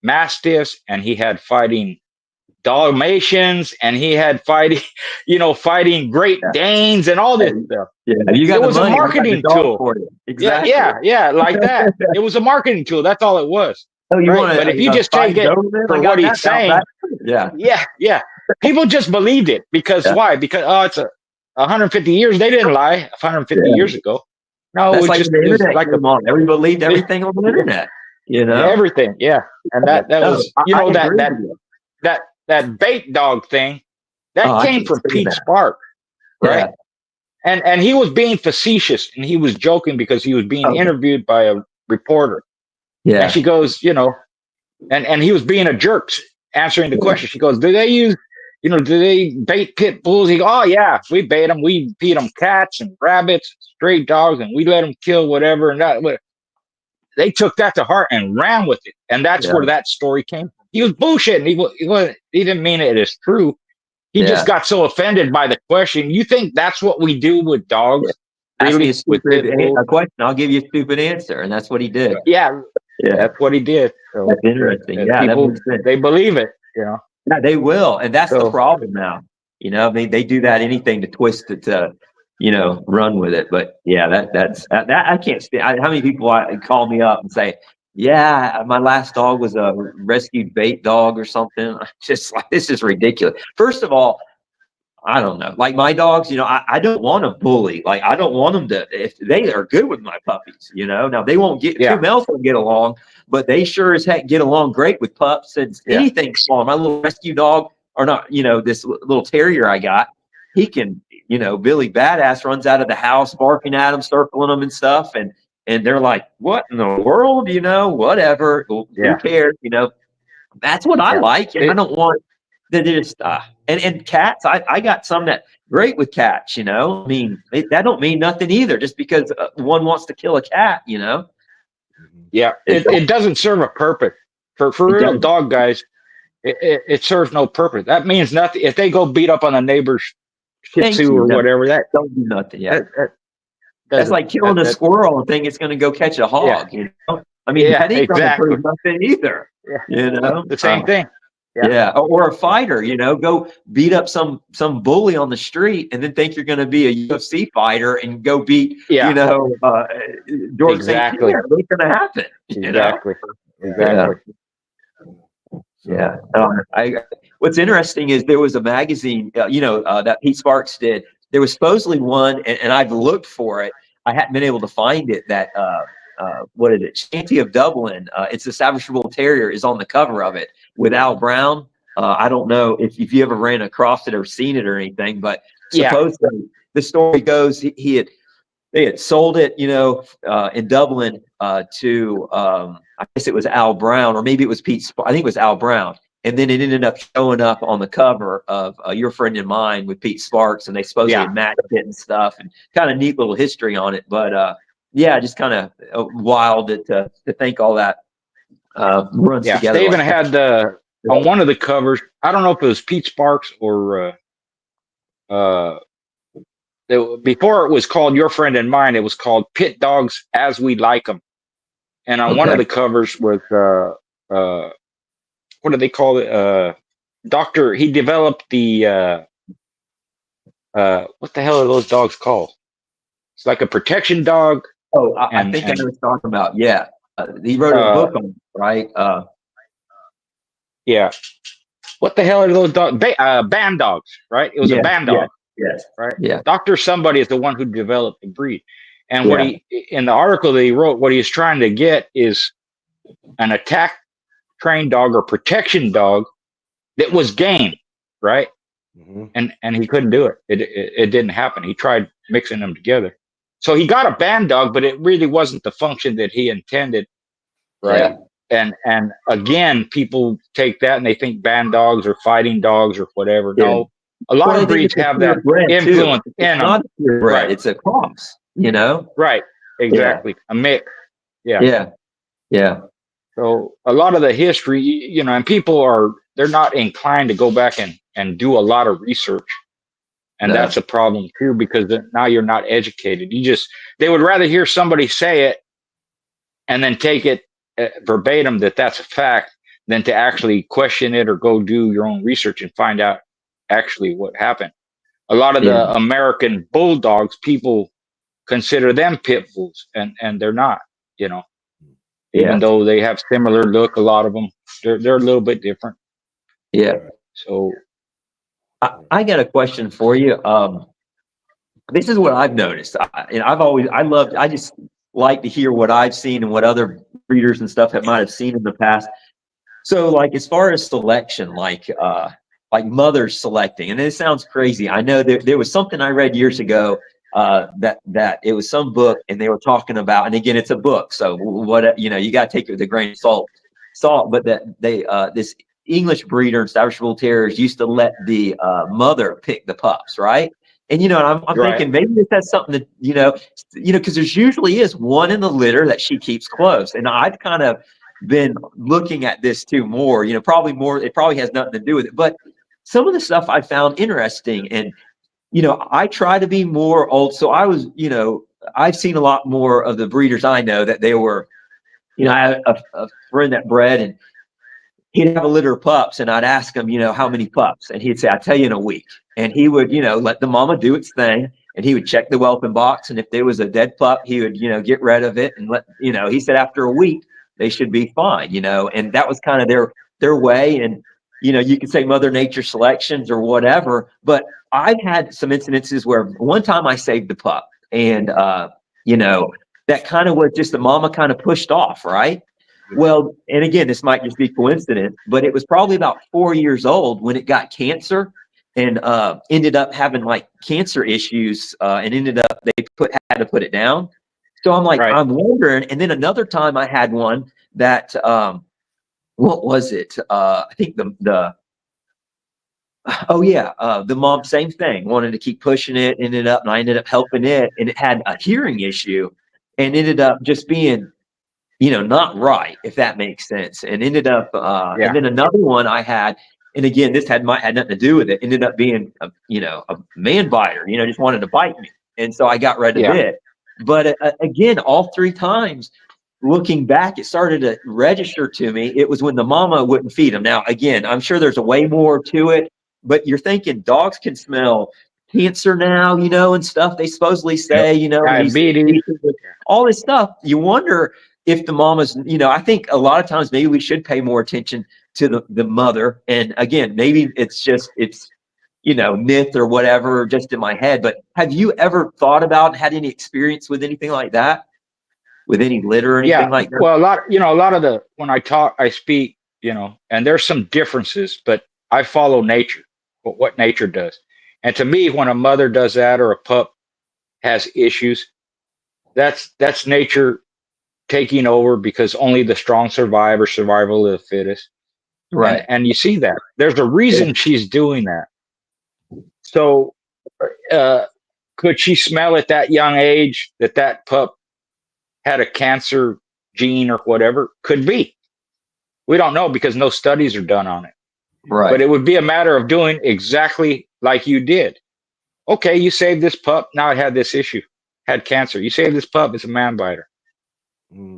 mastiffs, and he had fighting Dalmatians, and he had fighting Great Danes and all this stuff. Yeah, it was a marketing tool for you. Exactly. Yeah, like that. It was a marketing tool. That's all it was. Oh, right? But if you just take it for what he's saying, yeah, people just believed it because why? Because it's 150 years. They didn't lie 150 years ago. No, that's it was just the internet. Like everybody believed everything on the internet. You know, everything. Yeah, and that was that bait dog thing that came from Pete Spark, right? Yeah. And he was being facetious, and he was joking because he was being interviewed by a reporter. Yeah, and she goes, and he was being a jerk answering the question. She goes, do they bait pit bulls? He goes, oh yeah, we bait them. We feed them cats and rabbits, stray dogs, and we let them kill whatever. And that, they took that to heart and ran with it, and that's where that story came from. He was bullshitting. He didn't mean it as true. He just got so offended by the question. You think that's what we do with dogs? Ask me a question. I'll give you a stupid answer, and that's what he did. Yeah, that's what he did. So, that's interesting. Yeah, people, they believe it. Yeah, they will, and that's the problem now. They do that anything to twist it to, run with it. But yeah, that's I can't stand. How many people call me up and say, yeah, my last dog was a rescued bait dog or something. Just like, this is ridiculous. First of all, I don't know. Like my dogs, I don't want to bully. Like I don't want them to. If they are good with my puppies, now they won't get two males won't get along, but they sure as heck get along great with pups. And anything small. My little rescue dog, or not, this little terrier I got, he can, Billy Badass runs out of the house barking at them, circling them and stuff, and they're like, what in the world? Whatever. Who cares? That's what I like. And I don't want to just, and cats, I got some that great with cats, I mean, that don't mean nothing either, just because one wants to kill a cat, Yeah. It doesn't serve a purpose for real dog guys. It serves no purpose. That means nothing. If they go beat up on a neighbor's Shih Tzu or whatever, that don't do nothing. Yeah. That's like killing a squirrel and think it's going to go catch a hog. I mean, that ain't going to prove nothing either. The same thing. Yeah. Or a fighter, go beat up some bully on the street and then think you're going to be a UFC fighter and go beat, George St. Pierre. What's going to happen? Exactly. Yeah. What's interesting is there was a magazine, that Pete Sparks did. There was supposedly one, and I've looked for it. I hadn't been able to find it. That what is it? Shanty of Dublin. It's a Staffordshire Terrier is on the cover of it with Al Brown. I don't know if you ever ran across it or seen it or anything, but supposedly the story goes they had sold it, in Dublin to I I guess it was Al Brown, or maybe it was Pete. I think it was Al Brown. And then it ended up showing up on the cover of Your Friend and Mine with Pete Sparks, and they supposedly Yeah. had matched it and stuff, and kind of neat little history on it. But yeah, just kind of wild to think all that runs together. They even like had on one of the covers. I don't know if it was Pete Sparks or before it was called Your Friend and Mine. It was called Pit Dogs as We Like Them, and on one of the covers was what do they call it? Doctor. He developed the what the hell are those dogs called? It's like a protection dog. Oh, I think I know what you're talking about. Yeah. He wrote a book on it, right? Yeah. What the hell are those dogs? Band dogs, right? It was a band dog. Yes. Right. Yeah. Dr. Somebody is the one who developed the breed. And what he, in the article that he wrote, what he is trying to get is an attack trained dog or protection dog that was game, right? Mm-hmm. And he couldn't do it. It didn't happen. He tried mixing them together. So he got a band dog, but it really wasn't the function that he intended, right? Yeah. And again, people take that and they think band dogs or fighting dogs or whatever. Yeah. No, a lot of breeds have that influence in them. Not purebred, Right. It's a cross, you know? Right. Exactly. A mix. Yeah. Yeah. Yeah. So a lot of the history, you know, and people they're not inclined to go back and do a lot of research. And that's a problem too, because now you're not educated. They would rather hear somebody say it and then take it verbatim that's a fact than to actually question it or go do your own research and find out actually what happened. A lot of the American bulldogs, people consider them pit bulls, and they're not, you know, even though they have similar look. A lot of them, they're a little bit different. Yeah. So I got a question for you. This is what I've noticed. I just like to hear what I've seen and what other breeders and stuff might have seen in the past. So like, as far as selection, like mothers selecting, and it sounds crazy. I know there was something I read years ago, that it was some book, and they were talking about, and again, it's a book. So what, you know, you got to take it with a grain of salt, but that this English breeder, Staffordshire Terriers, used to let the mother pick the pups, right? And, you know, I'm thinking maybe this has something to, you know, because there's usually is one in the litter that she keeps close. And I've kind of been looking at this too more, you know, probably more, it probably has nothing to do with it. But some of the stuff I found interesting, and, you know, I try to be more old. So I was, you know, I've seen a lot more of the breeders I know that they were, you know, I had a friend that bred, and he'd have a litter of pups, and I'd ask him, you know, how many pups? And he'd say, I'll tell you in a week. And he would, you know, let the mama do its thing, and he would check the whelping box. And if there was a dead pup, he would, you know, get rid of it and let, you know, he said after a week, they should be fine, you know, and that was kind of their way. And, you know, you could say Mother Nature selections or whatever, but I've had some incidences where one time I saved the pup, and, you know, that kind of was just the mama kind of pushed off, right? Well, and again, this might just be coincidence, but it was probably about 4 years old when it got cancer, and ended up having like cancer issues, and ended up had to put it down. So I'm like, I'm wondering. And then another time I had one that what was it? I think the mom, same thing, wanted to keep pushing it, and I ended up helping it, and it had a hearing issue, and ended up just being, you know, not right, if that makes sense. And ended up, and then another one I had, and again, this had nothing to do with it, ended up being, a man biter, you know, just wanted to bite me. And so I got rid of it. But again, all three times, looking back, it started to register to me. It was when the mama wouldn't feed them. Now, again, I'm sure there's a way more to it, but you're thinking dogs can smell cancer now, you know, and stuff. They supposedly say, you know, diabetes, all this stuff. You wonder if the mama's, you know, I think a lot of times maybe we should pay more attention to the mother. And again, maybe it's you know, myth or whatever, just in my head. But have you ever thought about, had any experience with anything like that, with any litter or anything like that? Well, a lot of when I speak, you know, and there's some differences, but I follow nature, what nature does. And to me, when a mother does that or a pup has issues, that's nature taking over because only the strong survive or survival of the fittest. Right. And you see that. There's a reason she's doing that. So could she smell at that young age that pup had a cancer gene or whatever? Could be. We don't know because no studies are done on it. Right. But it would be a matter of doing exactly like you did. Okay, you saved this pup. Now it had this issue, had cancer. You saved this pup. It's a man biter.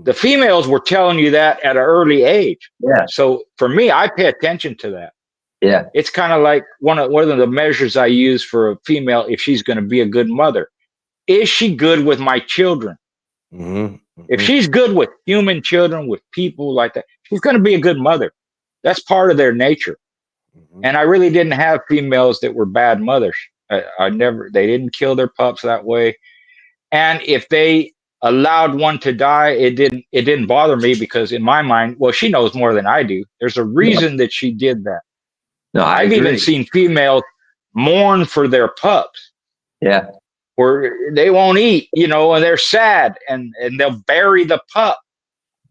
The females were telling you that at an early age. Yeah. So for me, I pay attention to that. Yeah. It's kind of like one of the measures I use for a female if she's going to be a good mother. Is she good with my children? If she's good with human children, with people like that, she's going to be a good mother. That's part of their nature. And I really didn't have females that were bad mothers. They didn't kill their pups that way. And if they allowed one to die, it didn't bother me because in my mind, well, she knows more than I do. There's a reason that she did that. No, I've even seen females mourn for their pups. Yeah. Or they won't eat, and they're sad and they'll bury the pup.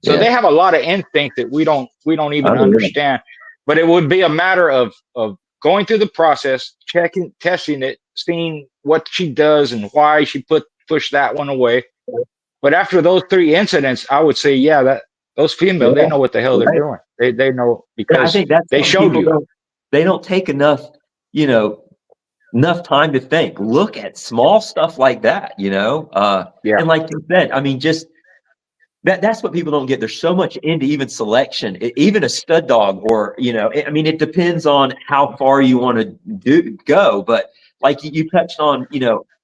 So they have a lot of instinct that we don't even understand. But it would be a matter of going through the process, testing it, seeing what she does and why she pushed that one away. But after those 3 incidents, I would say, that those females, they know what the hell they're doing. They know because I think that's they showed you. They don't take enough time to think. Look at small stuff like that, And like you said, I mean, just that's what people don't get. There's so much into even selection, even a stud dog, or I mean, it depends on how far you want to go. But like you touched on,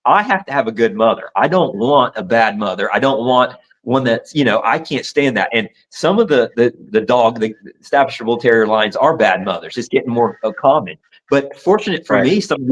I have to have a good mother. I don't want a bad mother. I don't want one that's, I can't stand that. And some of the Staffordshire Terrier lines are bad mothers. It's getting more common. But fortunate for me, some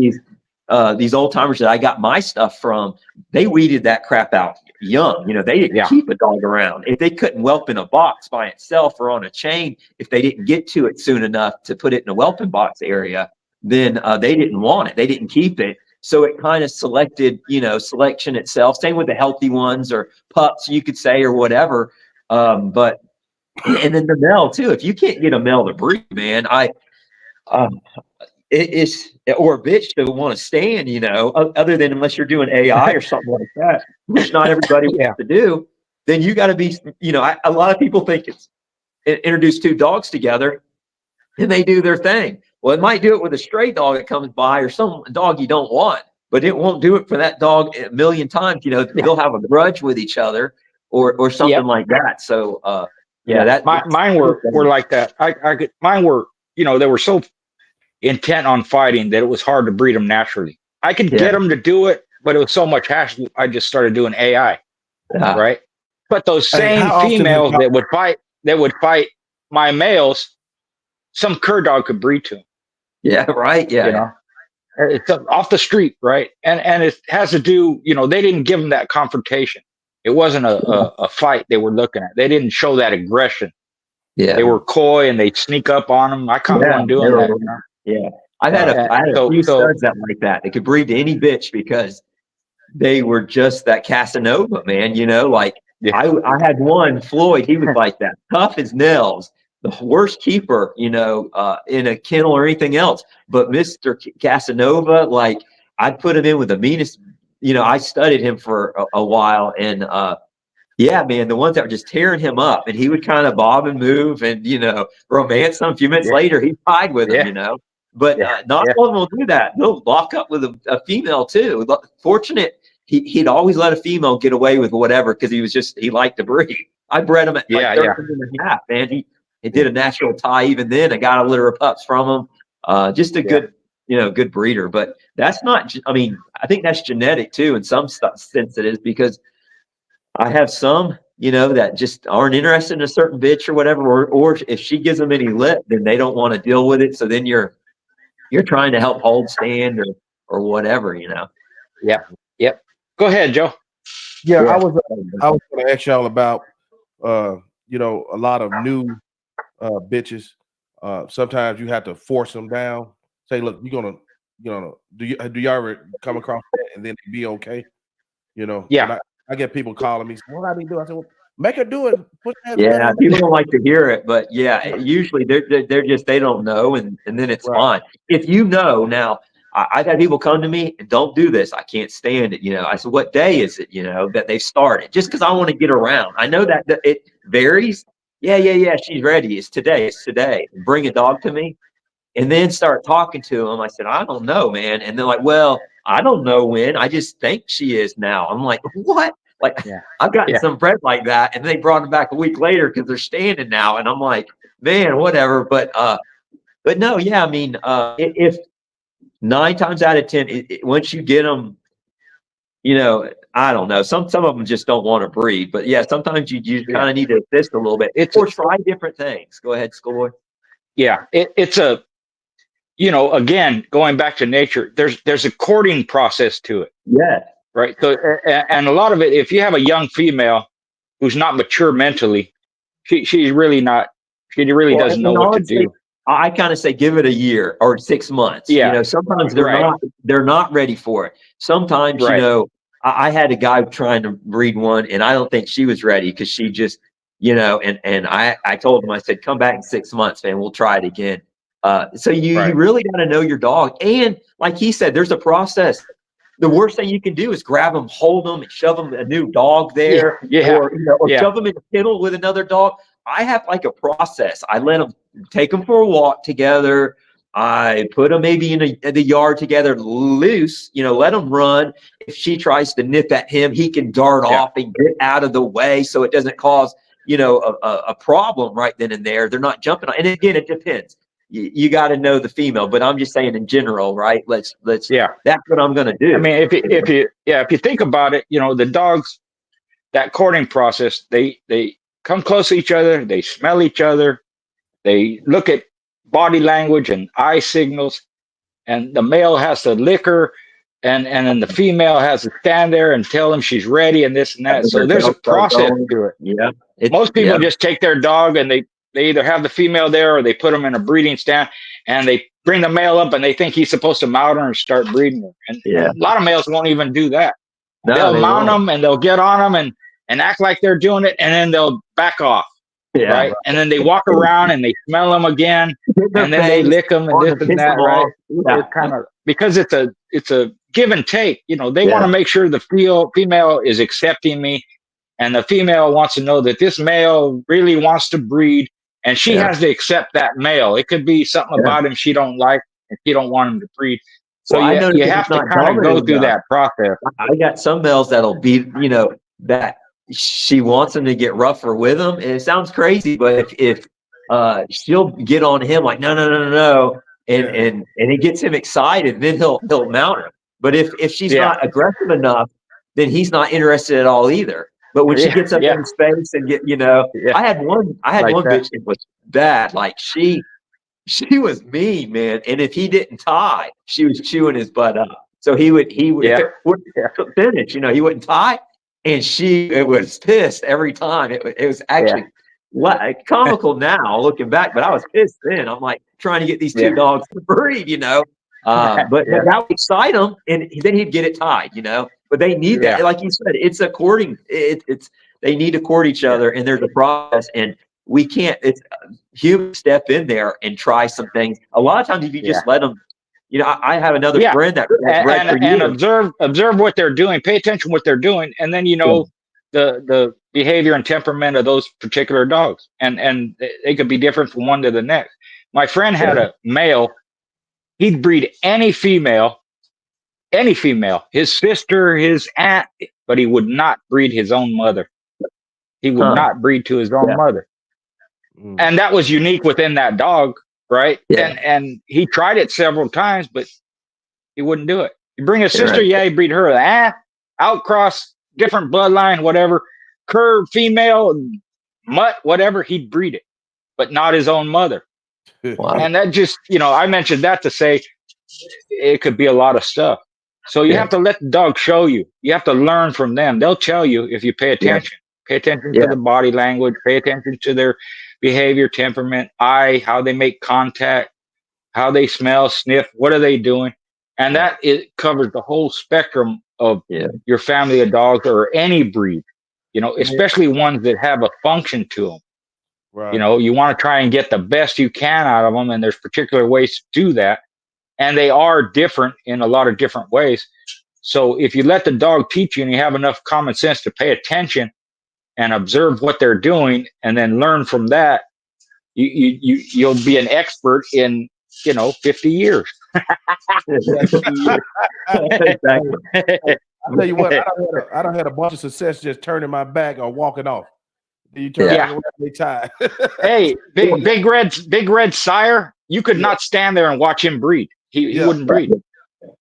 of these old timers that I got my stuff from, they weeded that crap out young. They didn't keep a dog around. If they couldn't whelp in a box by itself or on a chain, if they didn't get to it soon enough to put it in a whelping box area, then they didn't want it. They didn't keep it. So it kind of selected, selection itself. Same with the healthy ones or pups, you could say, or whatever. But and then the male too. If you can't get a male to breed, man, it's or a bitch to want to stand, other than unless you're doing AI or something like that, which not everybody wants to do. Then you got to be, a lot of people think it's introduce 2 dogs together and they do their thing. Well, it might do it with a stray dog that comes by or some dog you don't want, but it won't do it for that dog a million times. They'll have a grudge with each other or something like that. So, mine were like that. Mine were, they were so intent on fighting that it was hard to breed them naturally. I could get them to do it, but it was so much hassle. I just started doing AI, right? But those same females that would fight my males, some cur dog could breed to them. Yeah, right. Yeah, it's off the street, right? And it has to do, they didn't give them that confrontation. It wasn't a fight they were looking at. They didn't show that aggression. Yeah, they were coy and they'd sneak up on them. I caught one doing that. Yeah, I had a few studs that like that. They could breed to any bitch because they were just that Casanova, man. I had one, Floyd. He was like that, tough as nails. The worst keeper, in a kennel or anything else. But Mr. Casanova, I'd put him in with the meanest, I studied him for a while. And man, the ones that were just tearing him up, and he would kind of bob and move and, romance them. A few minutes later, he'd hide with him, But not all of them will do that. They'll lock up with a female too. Fortunate, he'd always let a female get away with whatever because he liked to breed. I bred him at 13 and a half, man. He did a natural tie even then. I got a litter of pups from him. Just a good, good breeder. But that's not, I think that's genetic too. In some sense it is, because I have some, that just aren't interested in a certain bitch or whatever, or if she gives them any lip, then they don't want to deal with it. So then you're trying to help hold stand or whatever, Yeah. Yep. Go ahead, Joe. Yeah. I was going to ask y'all about, a lot of new bitches. Sometimes you have to force them down. Say, look, you're gonna, do you ever come across that and then be okay? Yeah. I get people calling me, what do I do? I said, well, Make her do it. Put that Yeah, on. people don't like to hear it, but yeah, usually they're just, they don't know, and then it's Right. fine. If you know now, I've had people come to me and don't do this. I can't stand it. I said, what day is it? That they've started, just because I want to get around. I know that it varies. Yeah. She's ready. It's today. It's today. Bring a dog to me, and then start talking to them. I said, I don't know, man. And they're like, well, I don't know when. I just think she is now. I'm like, what? Like, Yeah. I've gotten Yeah. some bread like that, and they brought them back a week later because they're standing now, and I'm like, man, whatever. But no, yeah, I mean, if 9 times out of 10, once you get them, I don't know. Some of them just don't want to breed, but yeah, sometimes you kind of need to assist a little bit, or try different things. Go ahead, Schoolboy. Yeah, it's a, again, going back to nature, there's a courting process to it. Yeah. Right. So, and a lot of it, if you have a young female who's not mature mentally, she's really not, she really doesn't know what to do. I kind of say give it a year or 6 months. Yeah. Sometimes they're not ready for it. Sometimes, I had a guy trying to breed one, and I don't think she was ready because she just, and I told him, I said, come back in 6 months, man, we'll try it again. So you really got to know your dog. And like he said, there's a process. The worst thing you can do is grab them, hold them, and shove them a new dog there, or shove them in a kennel with another dog. I have like a process. I let them take them for a walk together. I put them maybe in the yard together, loose. Let them run. If she tries to nip at him, he can dart off and get out of the way, so it doesn't cause a problem right then and there. They're not jumping on. And again, it depends. You got to know the female, but I'm just saying in general, right? Let's that's what I'm going to do. I mean, if you think about it, the dogs, that courting process, they come close to each other, they smell each other, they look at body language and eye signals, and the male has to lick her, and then the female has to stand there and tell him she's ready and this and that. So there's a process to it. Yeah. Most people just take their dog and they either have the female there or they put them in a breeding stand and they bring the male up and they think he's supposed to mount her and start breeding her. And a lot of males won't even do that. No, they'll mount them and they'll get on them and act like they're doing it, and then they'll back off. Yeah. Right. And then they walk around and they smell them again, and then they lick them and this and that. Right. Yeah. It's kind of, because it's a give and take. They want to make sure the female is accepting me, and the female wants to know that this male really wants to breed. And she has to accept that male. It could be something about him she don't like, and she don't want him to breed. So you have to kind of go through that process. I got some males that'll be, that she wants them to get rougher with them. And it sounds crazy, but if she'll get on him like, no. And it gets him excited, then he'll mount her. But if she's not aggressive enough, then he's not interested at all either. But when she gets up in space and I had one bitch that was bad. Like she was mean, man. And if he didn't tie, she was chewing his butt up. So he would finish, he wouldn't tie. And it was pissed every time. It was actually comical now looking back, but I was pissed then. I'm like trying to get these two dogs to breed, but that would excite them, and then he'd get it tied, But they need that, like you said, it's a courting. They need to court each other, and there's a process, and we can't. It's humans step in there and try some things. A lot of times, if you just let them, I have another friend that and observe what they're doing, pay attention to what they're doing, and then the behavior and temperament of those particular dogs, and they could be different from one to the next. My friend had a male. He'd breed any female, his sister, his aunt, but he would not breed his own mother. He would not breed to his own mother. And that was unique within that dog, right? Yeah. And he tried it several times, but he wouldn't do it. You bring a sister, he breed her. Outcross, different bloodline, whatever, curved female, mutt, whatever, he'd breed it, but not his own mother. Wow. And that just, I mentioned that to say it could be a lot of stuff. So you have to let the dog show you. You have to learn from them. They'll tell you if you pay attention. Pay attention to the body language. Pay attention to their behavior, temperament, how they make contact, how they smell, sniff, what are they doing? And it covers the whole spectrum of your family of dogs or any breed. you know, especially ones that have a function to them. Right. You know, you want to try and get the best you can out of them, and there's particular ways to do that. And they are different in a lot of different ways. So if you let the dog teach you and you have enough common sense to pay attention and observe what they're doing and then learn from that, you'll be an expert in, you know, 50 years. Exactly. I'll tell you what, I don't had a bunch of success just turning my back or walking off. You turn back around, they tired. Hey, big red sire, you could not stand there and watch him breed. He wouldn't breed.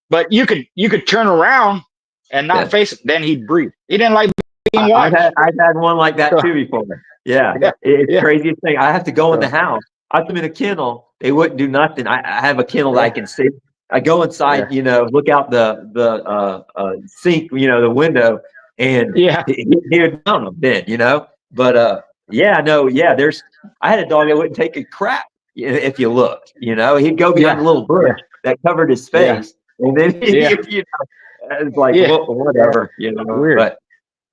But you could turn around and not face it, then he'd breed. He didn't like being watched. I've had one like that too before. Yeah. It's craziest thing. I have to go in the house. I put them in a kennel. They wouldn't do nothing. I have a kennel that I can see. I go inside, you know, look out the sink, you know, the window, and he'd down them then, you know. But I had a dog that wouldn't take a crap if you looked, you know. He'd go behind a little bush that covered his face, and then you know, it's like whatever, you know. Weird.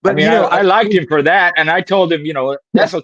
But I mean, you know, I liked him for that, and I told him, you know, that's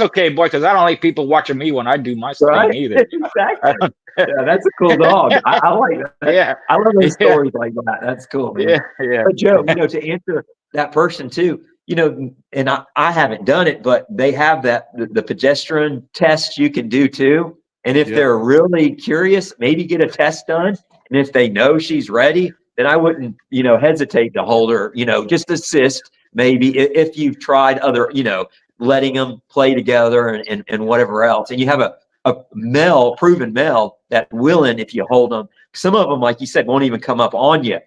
okay, boy, because I don't like people watching me when I do my thing either. Exactly. Yeah, that's a cool dog. I like that. Yeah, I love those stories like that. That's cool. Man. Yeah. But Joe, you know, to answer that person too, you know, and I haven't done it, but they have the progesterone test you can do too. And if they're really curious, maybe get a test done. And if they know she's ready, then I wouldn't, you know, hesitate to hold her, you know, just assist maybe if you've tried other, you know, letting them play together and whatever else. And you have a proven male that willing, if you hold them, some of them, like you said, won't even come up on you.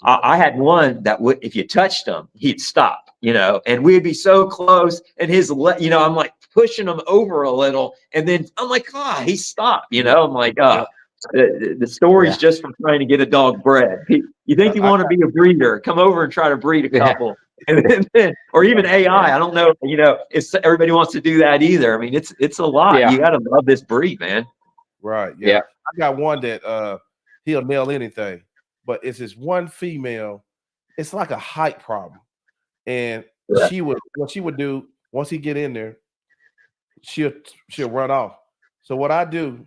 I had one that would, if you touched him, he'd stop, you know, and we'd be so close, and you know, I'm like pushing him over a little, and then I'm like, he stopped, you know, I'm like, the story's just from trying to get a dog bred. You think you want to be a breeder, come over and try to breed a couple. And then, or even AI. I don't know, you know, if everybody wants to do that either. I mean, it's a lot. You got to love this breed, man. Right. Yeah. I got one that he'll nail anything, but it's this one female. It's like a height problem, and what she would do once he get in there, she'll run off. So what I do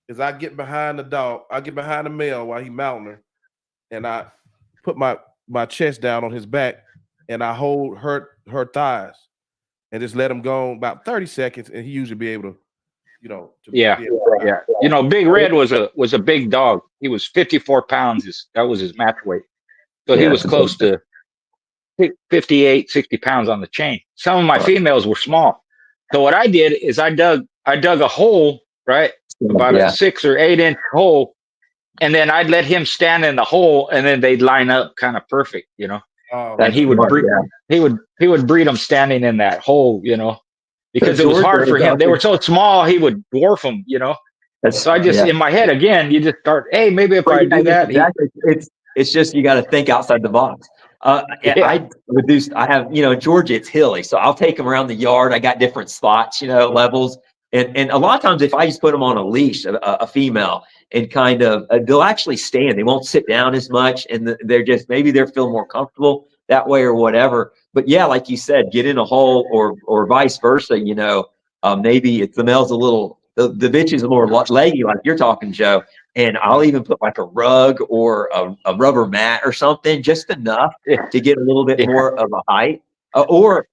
is I get behind the dog. I get behind the male while he mounting her, and I put my chest down on his back. And I hold her thighs and just let him go about 30 seconds, and he usually be able to, you know. You know, Big Red was a big dog. He was 54 pounds. That was his match weight. So he was close to 58, 60 pounds on the chain. Some of my females were small. So what I did is I dug a hole, right, about a 6 or 8 inch hole, and then I'd let him stand in the hole, and then they'd line up kind of perfect, you know. And he would breed. He would breed them standing in that hole, you know, because it was hard for him. They were so small, he would dwarf them, you know. So I just in my head again, you just start, hey, maybe if I do that. It's just you got to think outside the box. I have, you know, in Georgia it's hilly, so I'll take them around the yard. I got different spots, you know, levels, and a lot of times if I just put them on a leash, a female, and kind of they'll actually stand. They won't sit down as much, and they're just maybe they're feeling more comfortable that way or whatever. But yeah, like you said, get in a hole or vice versa. You know, maybe if the male's a little, the bitch is a more leggy, like you're talking, Joe. And I'll even put like a rug or a rubber mat or something, just enough to get a little bit more of a height. Or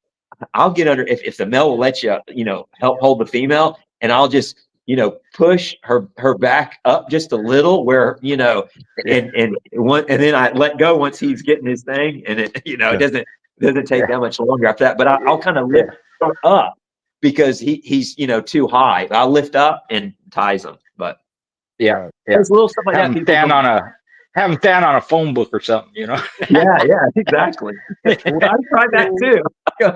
I'll get under if the male will let you, you know, help hold the female, and I'll just, you know, push her back up just a little where, you know, and then I let go once he's getting his thing, and it, you know, it doesn't take that much longer after that. But I'll kind of lift her up because he's, you know, too high. I'll lift up and ties him. But there's little stuff like that. Have him stand on a phone book or something, you know. Yeah, exactly. Well, I tried that too. That's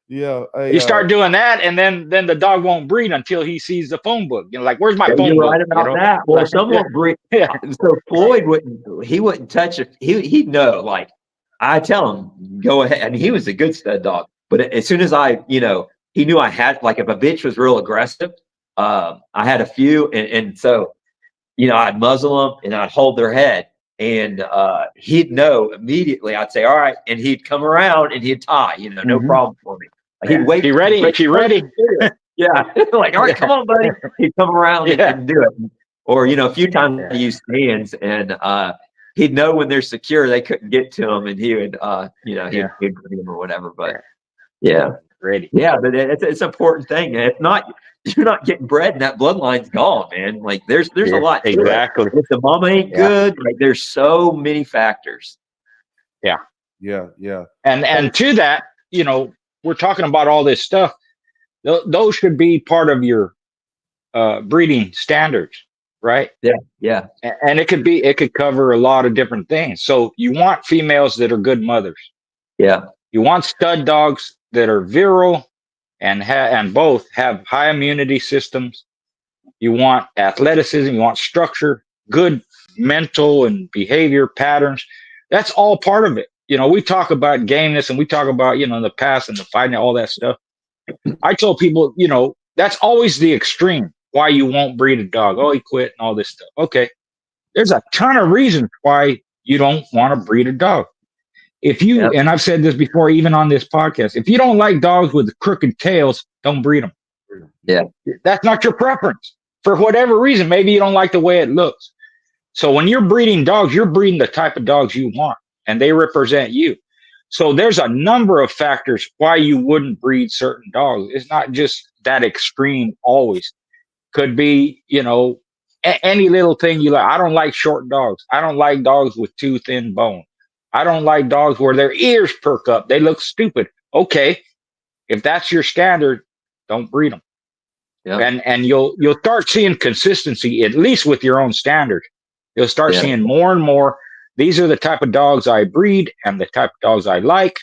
right. You start doing that, and then the dog won't breed until he sees the phone book. You know, like, where's my phone book? Right about that. Well, some won't breed. So Floyd wouldn't touch it. He'd know. Like, I tell him, go ahead, and he was a good stud dog. But as soon as you know, he knew I had, like, if a bitch was real aggressive, I had a few, and so, you know, I'd muzzle them and I'd hold their head. and he'd know immediately. I'd say, all right, and he'd come around and he'd tie, you know, no problem for me. He'd wait. She ready? She ready? Yeah. Like, all right, come on, buddy. He'd come around and do it. Or, you know, a few times I used hands, and he'd know when they're secure, they couldn't get to him, and he would, you know, he'd bring them or whatever. But ready. Yeah, but it's an important thing. If not, you're not getting bred, and that bloodline's gone, man. Like there's a lot to exactly. it. If the mama ain't good, like there's so many factors. Yeah. And to that, you know, we're talking about all this stuff. Those should be part of your breeding standards, right? Yeah. And it could cover a lot of different things. So you want females that are good mothers. Yeah. You want stud dogs that are virile and both have high immunity systems. You want athleticism, you want structure, good mental and behavior patterns. That's all part of it. You know, we talk about gameness and we talk about, you know, the past and the fighting, all that stuff. I told people, you know, that's always the extreme. Why you won't breed a dog. Oh, he quit and all this stuff. Okay. There's a ton of reasons why you don't want to breed a dog. If you, and I've said this before, even on this podcast, if you don't like dogs with crooked tails, don't breed them. Yeah. That's not your preference. For whatever reason, maybe you don't like the way it looks. So when you're breeding dogs, you're breeding the type of dogs you want, and they represent you. So there's a number of factors why you wouldn't breed certain dogs. It's not just that extreme always. Could be, you know, any little thing you like. I don't like short dogs. I don't like dogs with too thin bone. I don't like dogs where their ears perk up. They look stupid. Okay. If that's your standard, don't breed them. Yeah. And you'll start seeing consistency, at least with your own standard. You'll start seeing more and more. These are the type of dogs I breed and the type of dogs I like.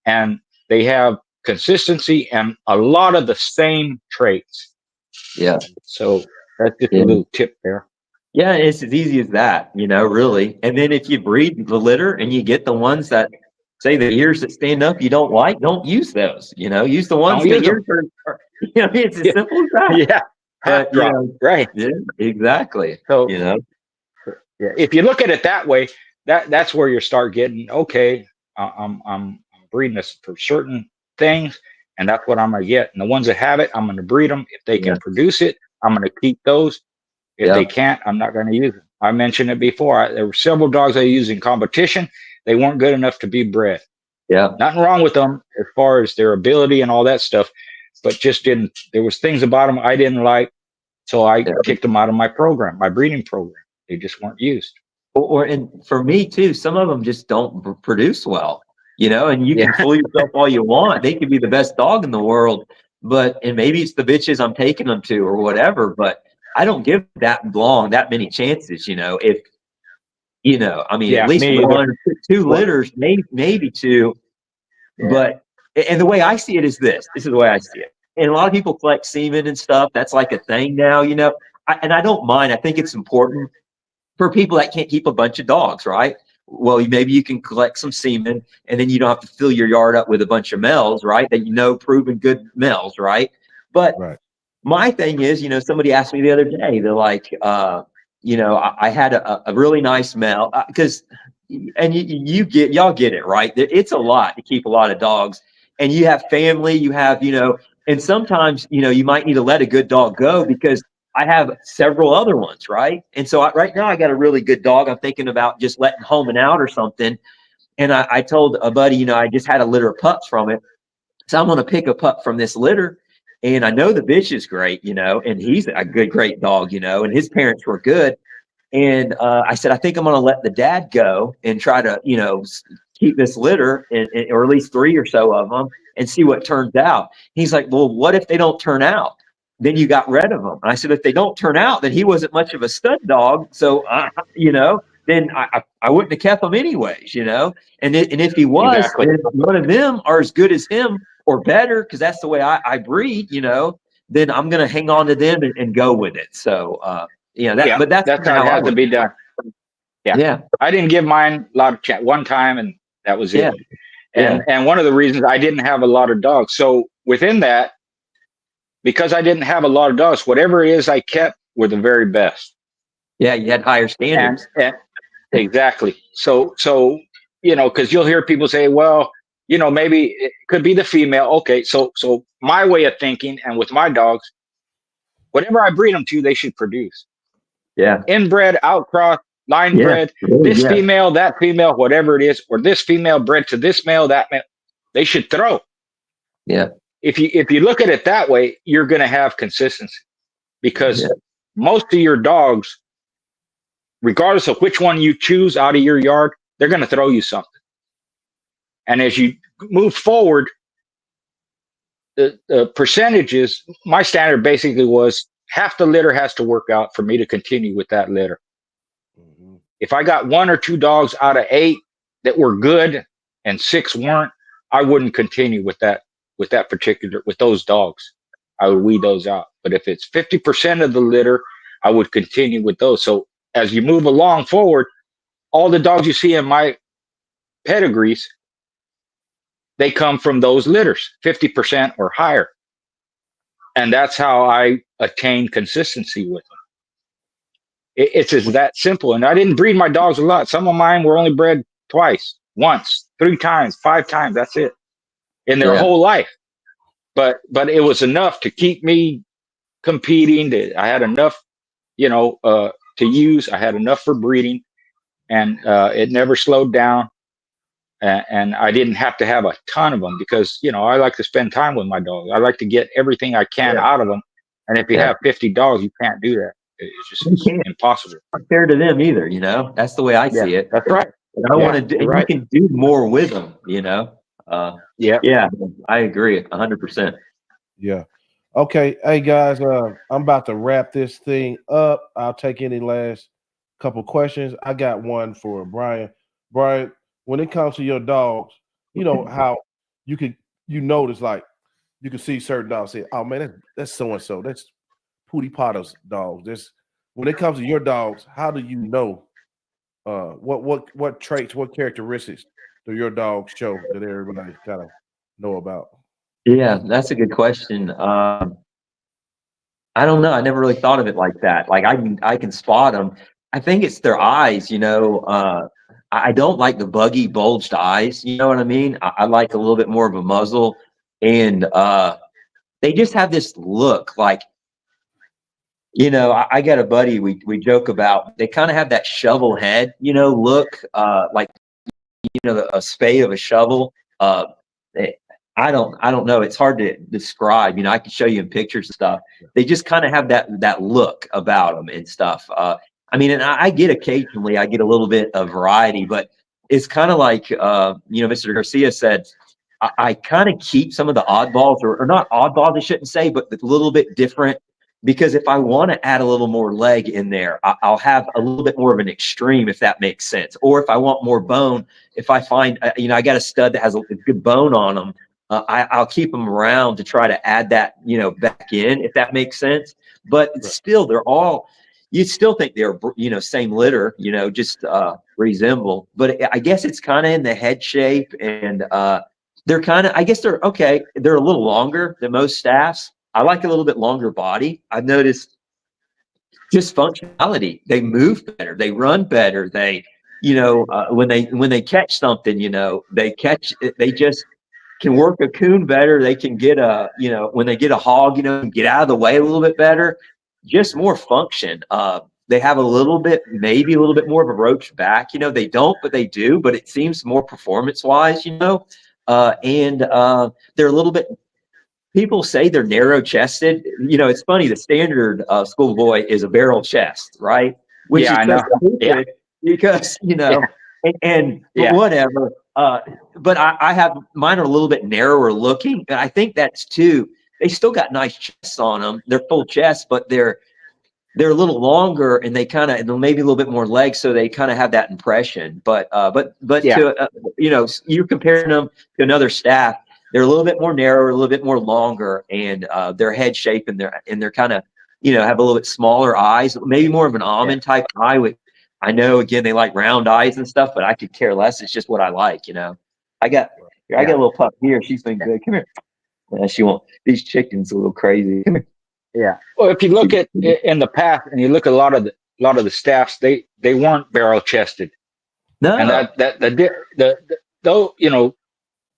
And they have consistency and a lot of the same traits. Yeah. So that's just a little tip there. Yeah, it's as easy as that, you know, really. And then if you breed the litter and you get the ones that say the ears that stand up you don't like, don't use those. You know, use the ones that ears are, you know, it's as simple as that. Yeah. But, you know, right. Yeah, exactly. So, you know, if you look at it that way, that's where you start getting, okay, I'm breeding this for certain things, and that's what I'm going to get. And the ones that have it, I'm going to breed them. If they can produce it, I'm going to keep those. If they can't, I'm not going to use them. I mentioned it before. There were several dogs I used in competition. They weren't good enough to be bred. Yeah. Nothing wrong with them as far as their ability and all that stuff, but just there was things about them I didn't like. So I kicked them out of my program, my breeding program. They just weren't used. And for me too, some of them just don't produce well, you know, and you can fool yourself all you want. They could be the best dog in the world, and maybe it's the bitches I'm taking them to or whatever, but I don't give that many chances, you know, if, you know, I mean, at least 1 or 2 litters, maybe 2, but, and the way I see it is this is the way I see it. And a lot of people collect semen and stuff. That's like a thing now, you know, and I don't mind. I think it's important for people that can't keep a bunch of dogs, right? Well, maybe you can collect some semen and then you don't have to fill your yard up with a bunch of males, right? That, you know, proven good males, right? But my thing is, you know, somebody asked me the other day, they're like, you know, I had a really nice male, because, and y'all get it, right? It's a lot to keep a lot of dogs, and you have family, you have, you know, and sometimes, you know, you might need to let a good dog go because I have several other ones, right? And so right now I got a really good dog. I'm thinking about just letting homing out or something. And I told a buddy, you know, I just had a litter of pups from it. So I'm going to pick a pup from this litter. And I know the bitch is great, you know, and he's a great dog, you know, and his parents were good. And I said, I think I'm going to let the dad go and try to, you know, keep this litter, or at least 3 or so of them, and see what turns out. He's like, well, what if they don't turn out? Then you got rid of them. And I said, if they don't turn out, then he wasn't much of a stud dog. So, you know, then I wouldn't have kept him anyways, you know. And if he was, then one of them are as good as him or better, because that's the way I breed, you know, then I'm going to hang on to them and go with it. So, but that's how it has to be done. Yeah. I didn't give mine a lot of chance one time, and that was it. And one of the reasons I didn't have a lot of dogs. So within that, because I didn't have a lot of dogs, whatever it is I kept were the very best. Yeah, you had higher standards. Exactly. So, because you'll hear people say, well, maybe it could be the female. Okay. So my way of thinking, and with my dogs, whatever I breed them to, they should produce. Yeah. Inbred, outcross, line Yeah. bred, Really, this yeah. female, that female, whatever it is, or this female bred to this male, that male, they should throw. Yeah. If you look at it that way, you're going to have consistency, because most of your dogs, regardless of which one you choose out of your yard, they're going to throw you something. And as you move forward, the percentages, my standard basically was half the litter has to work out for me to continue with that litter. Mm-hmm. If I got 1 or 2 dogs out of 8 that were good and 6 weren't, I wouldn't continue with those dogs. I would weed those out. But if it's 50% of the litter, I would continue with those. So as you move along forward, all the dogs you see in my pedigrees, they come from those litters, 50% or higher. And that's how I attain consistency with them. It's just that simple. And I didn't breed my dogs a lot. Some of mine were only bred twice, once, 3 times, 5 times. That's it in their whole life. But it was enough to keep me competing. I had enough, to use. I had enough for breeding, and it never slowed down. And I didn't have to have a ton of them, because, I like to spend time with my dogs. I like to get everything I can out of them. And if you have 50 dogs, you can't do that. It's impossible. Not fair to them either, That's the way I see it. That's right. And I want to do, and you can do more with them, Yeah, I agree 100%. Yeah. Okay. Hey guys, I'm about to wrap this thing up. I'll take any last couple questions. I got one for Brian. Brian, when it comes to your dogs, how you notice, like, you can see certain dogs say, oh man, that's so and so. That's Pootie Potter's dogs. When it comes to your dogs, how do you know what traits, what characteristics do your dogs show that everybody kind of know about? Yeah, that's a good question. I don't know. I never really thought of it like that. Like I can spot them. I think it's their eyes. I don't like the buggy, bulged eyes. You know what I mean? I like a little bit more of a muzzle, and they just have this look. Like, I got a buddy. We joke about. They kind of have that shovel head, look. Like, a spade of a shovel. I don't know. It's hard to describe. I can show you in pictures and stuff. They just kind of have that look about them and stuff. And I get occasionally, I get a little bit of variety, but it's kind of like, Mr. Garcia said, I kind of keep some of the oddballs, or not oddballs, I shouldn't say, but a little bit different, because if I want to add a little more leg in there, I'll have a little bit more of an extreme, if that makes sense. Or if I want more bone, if I find, I got a stud that has a good bone on them, I'll keep them around to try to add that, back in, if that makes sense. But still, they're all, you still think they're, same litter, just resemble. But I guess it's kind of in the head shape, and they're kind of, I guess they're okay. They're a little longer than most staffs. I like a little bit longer body. I've noticed just functionality. They move better. They run better. They, when they catch something, they just can work a coon better. They can get when they get a hog, get out of the way a little bit better. Just more function. They have maybe a little bit more of a roach back. They don't, but they do. But it seems more performance-wise, and they're a little bit. People say they're narrow-chested. It's funny. The standard schoolboy is a barrel chest, right? Which I know. Because and whatever. But I have mine are a little bit narrower looking, and I think that's too. They still got nice chests on them. They're full chest, but they're a little longer, and they kind of maybe a little bit more legs, so they kind of have that impression. But to you're comparing them to another staff. They're a little bit more narrow, a little bit more longer, and their head shape and they're kind of, have a little bit smaller eyes, maybe more of an almond type eye. With, I know, again, they like round eyes and stuff, but I could care less. It's just what I like, I got a little pup here. She's been good. Come here. She won't. These chickens are a little crazy. Come here. Yeah. Well, if you look at in the past, and you look at a lot of the staffs, they weren't barrel chested. No. And though, you know,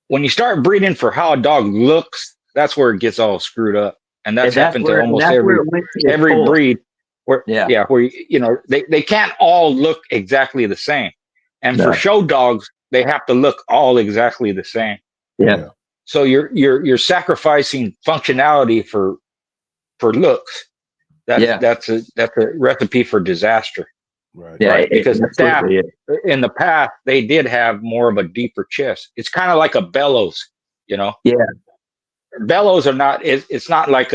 when you start breeding for how a dog looks, that's where it gets all screwed up. And that's happened to almost every breed where, where, you know, they can't all look exactly the same. And for show dogs, they have to look all exactly the same. Yeah. So you're sacrificing functionality for looks. That's a recipe for disaster. Right. Yeah. Right? Because the staff in the past, they did have more of a deeper chest. It's kind of like a bellows, you know? Yeah. Bellows are not, it's not like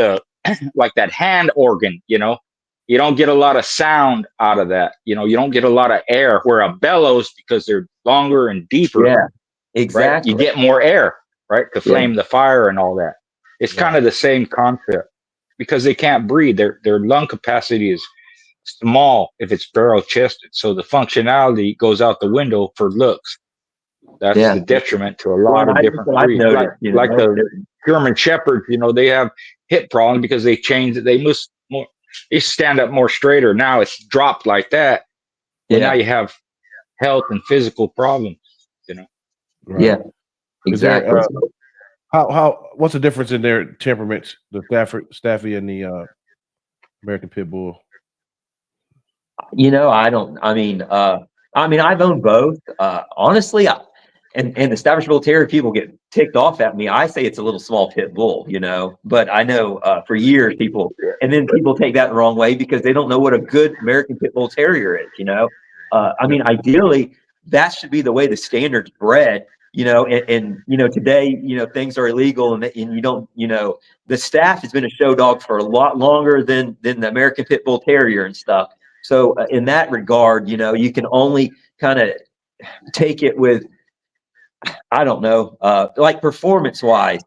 like that hand organ, you know? You don't get a lot of sound out of that. You know, you don't get a lot of air, where a bellows, because they're longer and deeper. Yeah, exactly. Right? You get more air, right? To flame the fire and all that. It's kind of the same concept, because they can't breathe. Their lung capacity is small if it's barrel chested. So the functionality goes out the window for looks. That's the detriment to a lot of different breeds. Like the German Shepherds, you know, they have hip problems because they changed. They stand up more straighter. Now it's dropped like that. But now you have health and physical problems, you know? Right. Yeah, exactly. What's the difference in their temperaments, the Staffy and the American Pit Bull? You know, I've owned both. Honestly, and the Staffordshire Bull Terrier people get ticked off at me. I say it's a little small pit bull, you know, but I know for years people take that the wrong way because they don't know what a good American Pit Bull Terrier is, you know. Ideally, that should be the way the standard's bred, you know, and you know, today, you know, things are illegal and you don't, you know, the Staff has been a show dog for a lot longer than the American Pit Bull Terrier and stuff. So in that regard, you know, you can only kind of take it with, I don't know, like performance wise,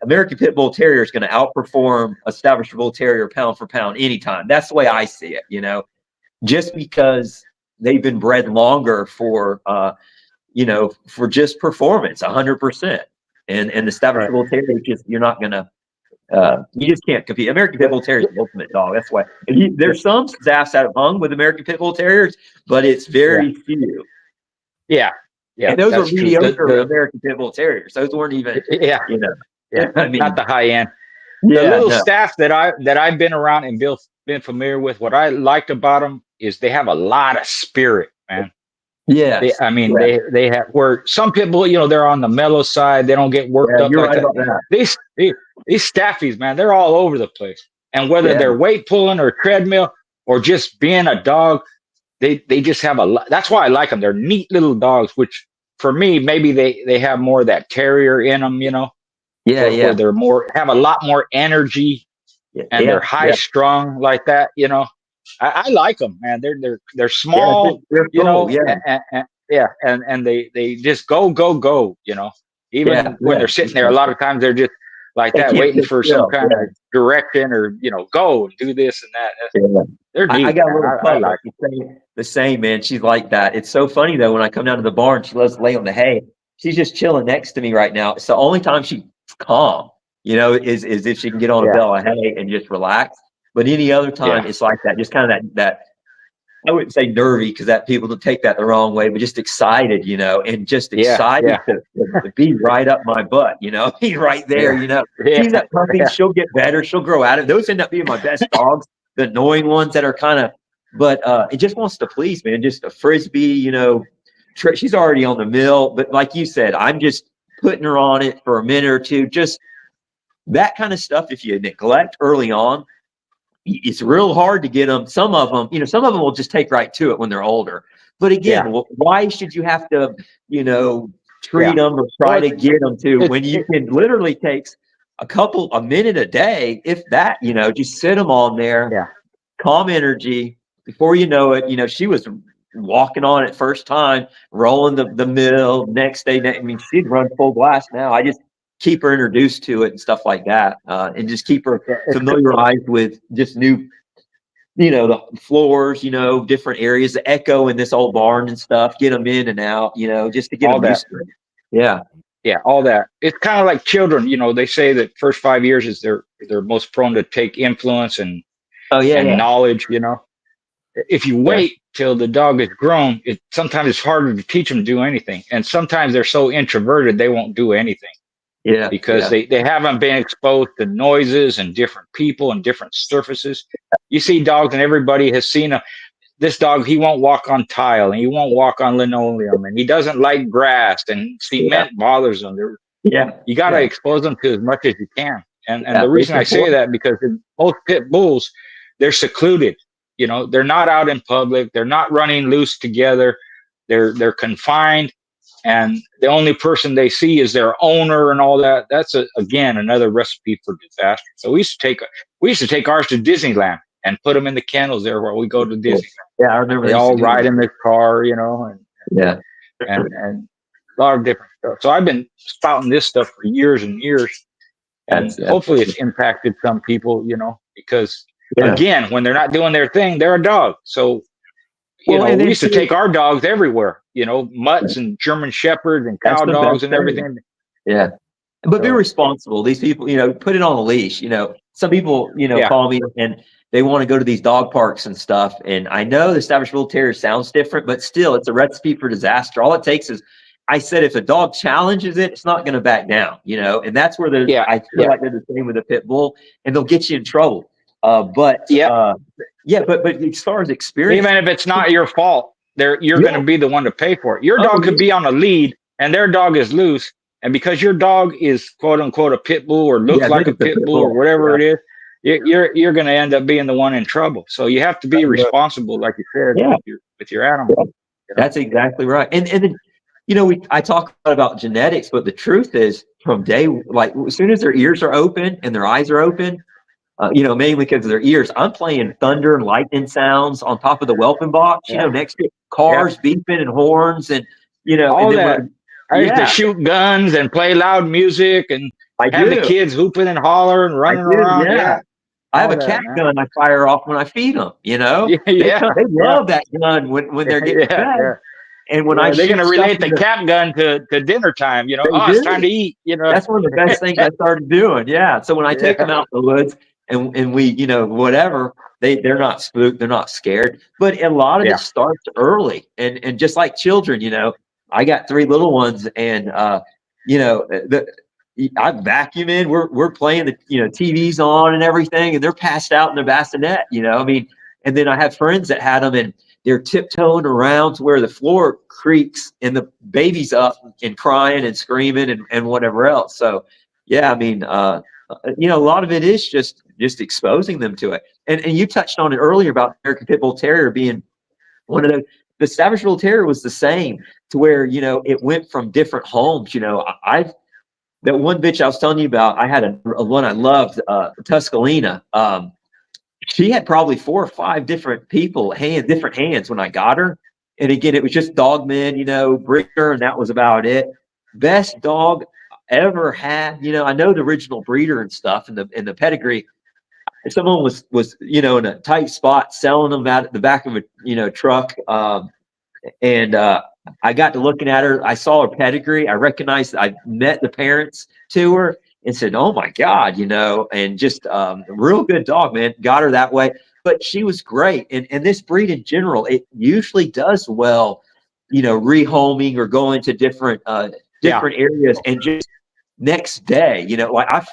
American Pit Bull Terrier is going to outperform a Staffordshire Bull Terrier pound for pound anytime. That's the way I see it, you know, just because they've been bred longer for, you know, for just performance, 100%. And the Staffordshire Bull Terrier, you're not going to, you just can't compete. American Pit Bull Terrier is the ultimate dog. That's why there's some staffs that have hung with American Pit Bull Terriers, but it's very few. Yeah. And those are mediocre American Pit Bull Terriers. Those weren't even, you know, I mean, not the high end. The little staffs that I've been around and been familiar with, what I liked about them is they have a lot of spirit, man. Yeah. They have, where some pit bull, you know, they're on the mellow side. They don't get worked up like that. These staffies, man, they're all over the place. And whether they're weight pulling or treadmill or just being a dog, they just have a lot. That's why I like them. They're neat little dogs, which for me, maybe they have more of that terrier in them, you know? Where they're have a lot more energy and they're high strung like that, you know? I like them, man. They're small, they're you know, cool, and they just go, you know, even when they're sitting there, a lot of times they're just like that, waiting for some kind of direction or, you know, go and do this and that. They're neat. I got a little pup, like the same, man. She's like that. It's so funny though, when I come down to the barn, she loves to lay on the hay. She's just chilling next to me right now. It's the only time she's calm, you know, is if she can get on a bale of hay and just relax. But any other time, it's like that, just kind of that I wouldn't say nervy, because that people don't take that the wrong way, but just excited, you know, and just excited to be right up my butt, you know, be right there, you know. She's that puppy, she'll get better, she'll grow out of it. Those end up being my best dogs, the annoying ones that are kind of, but it just wants to please, man. Just a frisbee, you know. She's already on the mill, but like you said, I'm just putting her on it for a minute or two. Just that kind of stuff. If you neglect early on, it's real hard to get them. Some of them, you know, some of them will just take right to it when they're older. But again, why should you have to, you know, treat them or try to get them to, when you can literally takes a minute a day, if that, you know, just sit them on there, calm energy. Before you know it, you know, she was walking on it first time, rolling the mill. Next day, I mean, she'd run full blast now. I just keep her introduced to it and stuff like that, and just keep her familiarized with just new, you know, the floors, you know, different areas, the echo in this old barn and stuff. Get them in and out, you know, just to get them used to it. Yeah, all that. It's kind of like children, you know. They say that first 5 years is they're most prone to take influence and knowledge, you know. if you wait till the dog is grown, sometimes it's harder to teach them to do anything. And sometimes they're so introverted, they won't do anything. Yeah. Because they haven't been exposed to noises and different people and different surfaces. You see dogs, and everybody has seen this dog, he won't walk on tile, and he won't walk on linoleum, and he doesn't like grass, and cement bothers him. You got to expose them to as much as you can. And the reason I say that, because in most pit bulls, they're secluded. You know, they're not out in public. They're not running loose together. They're confined, and the only person they see is their owner and all that. That's again another recipe for disaster. So we used to take ours to Disneyland and put them in the kennels there while we go to Disneyland. Yeah, I remember they all ride in the car, you know, and a lot of different stuff. So I've been spouting this stuff for years and years, and hopefully it's impacted some people, you know, because again, when they're not doing their thing, they're a dog. So you know, we used to take our dogs everywhere, you know, mutts and German shepherds and cow dogs and everything. Yeah. But be responsible. These people, you know, put it on a leash. You know, some people, you know, call me and they want to go to these dog parks and stuff. And I know the Staffordshire Terrier sounds different, but still, it's a recipe for disaster. All it takes is, I said, if a dog challenges it, it's not going to back down, you know, and that's where I feel like they're the same with a pit bull, and they'll get you in trouble. But as far as experience, even if it's not your fault, you're going to be the one to pay for it. Your dog could be on a lead and their dog is loose, and because your dog is quote unquote a pit bull or looks like a pit bull or whatever it is, you're going to end up being the one in trouble. So you have to be responsible, like you said, with your animal. You know? That's exactly right. And then, you know, I talk about genetics, but the truth is, from day, like as soon as their ears are open and their eyes are open, you know, mainly because of their ears, I'm playing thunder and lightning sounds on top of the whelping box, you know, next to cars beeping and horns and, you know, all that. I used to shoot guns and play loud music and have the kids hooping and hollering and running around. Yeah. I have a cat gun I fire off when I feed them, you know? They love that gun when they're getting fed. And when they're going to relate the cat gun to dinner time, you know, it's time to eat, you know. That's one of the best things I started doing. Yeah. So when I take them out in the woods and we, you know, whatever, they're not spooked, they're not scared. But a lot of it starts early. And just like children, you know, I got 3 little ones, and you know, I vacuum in, we're playing the, you know, TV's on and everything, and they're passed out in their bassinet, you know. I mean, and then I have friends that had them, and they're tiptoeing around to where the floor creaks and the baby's up and crying and screaming and whatever else. So yeah, I mean, you know, a lot of it is just exposing them to it. And you touched on it earlier about American Pit Bull Terrier being one of the Staffordshire Terrier was the same, to where, you know, it went from different homes. You know, that one bitch I was telling you about, I had a one I loved, Tuscalina. She had probably 4 or 5 different people, different hands when I got her. And again, it was just dogmen, you know, breeder, and that was about it. Best dog ever had. You know, I know the original breeder and stuff, and the pedigree. Someone was you know, in a tight spot selling them out at the back of a, you know, truck. And I got to looking at her. I saw her pedigree. I recognized, I met the parents to her and said, oh my God, you know, and just a real good dog, man. Got her that way. But she was great. And this breed in general, it usually does well, you know, rehoming or going to different areas, and just next day, you know, like I've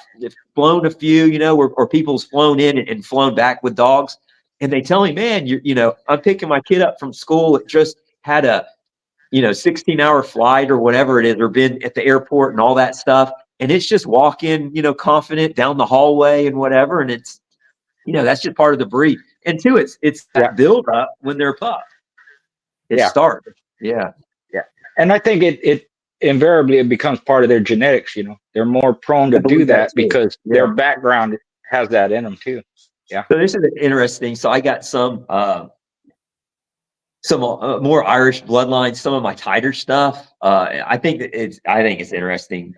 flown a few, you know, or people's flown in and flown back with dogs, and they tell me, man, you know, I'm picking my kid up from school. It just had a, you know, 16-hour flight or whatever it is, or been at the airport and all that stuff. And it's just walking, you know, confident down the hallway and whatever. And it's, you know, that's just part of the breed. And two, it's that build up when they're a pup. It starts. Yeah. Yeah. And I think it invariably it becomes part of their genetics, you know. They're more prone to do that because their background has that in them too. Yeah. So this is interesting. So I got some more Irish bloodlines, some of my tighter stuff. I think it's interesting.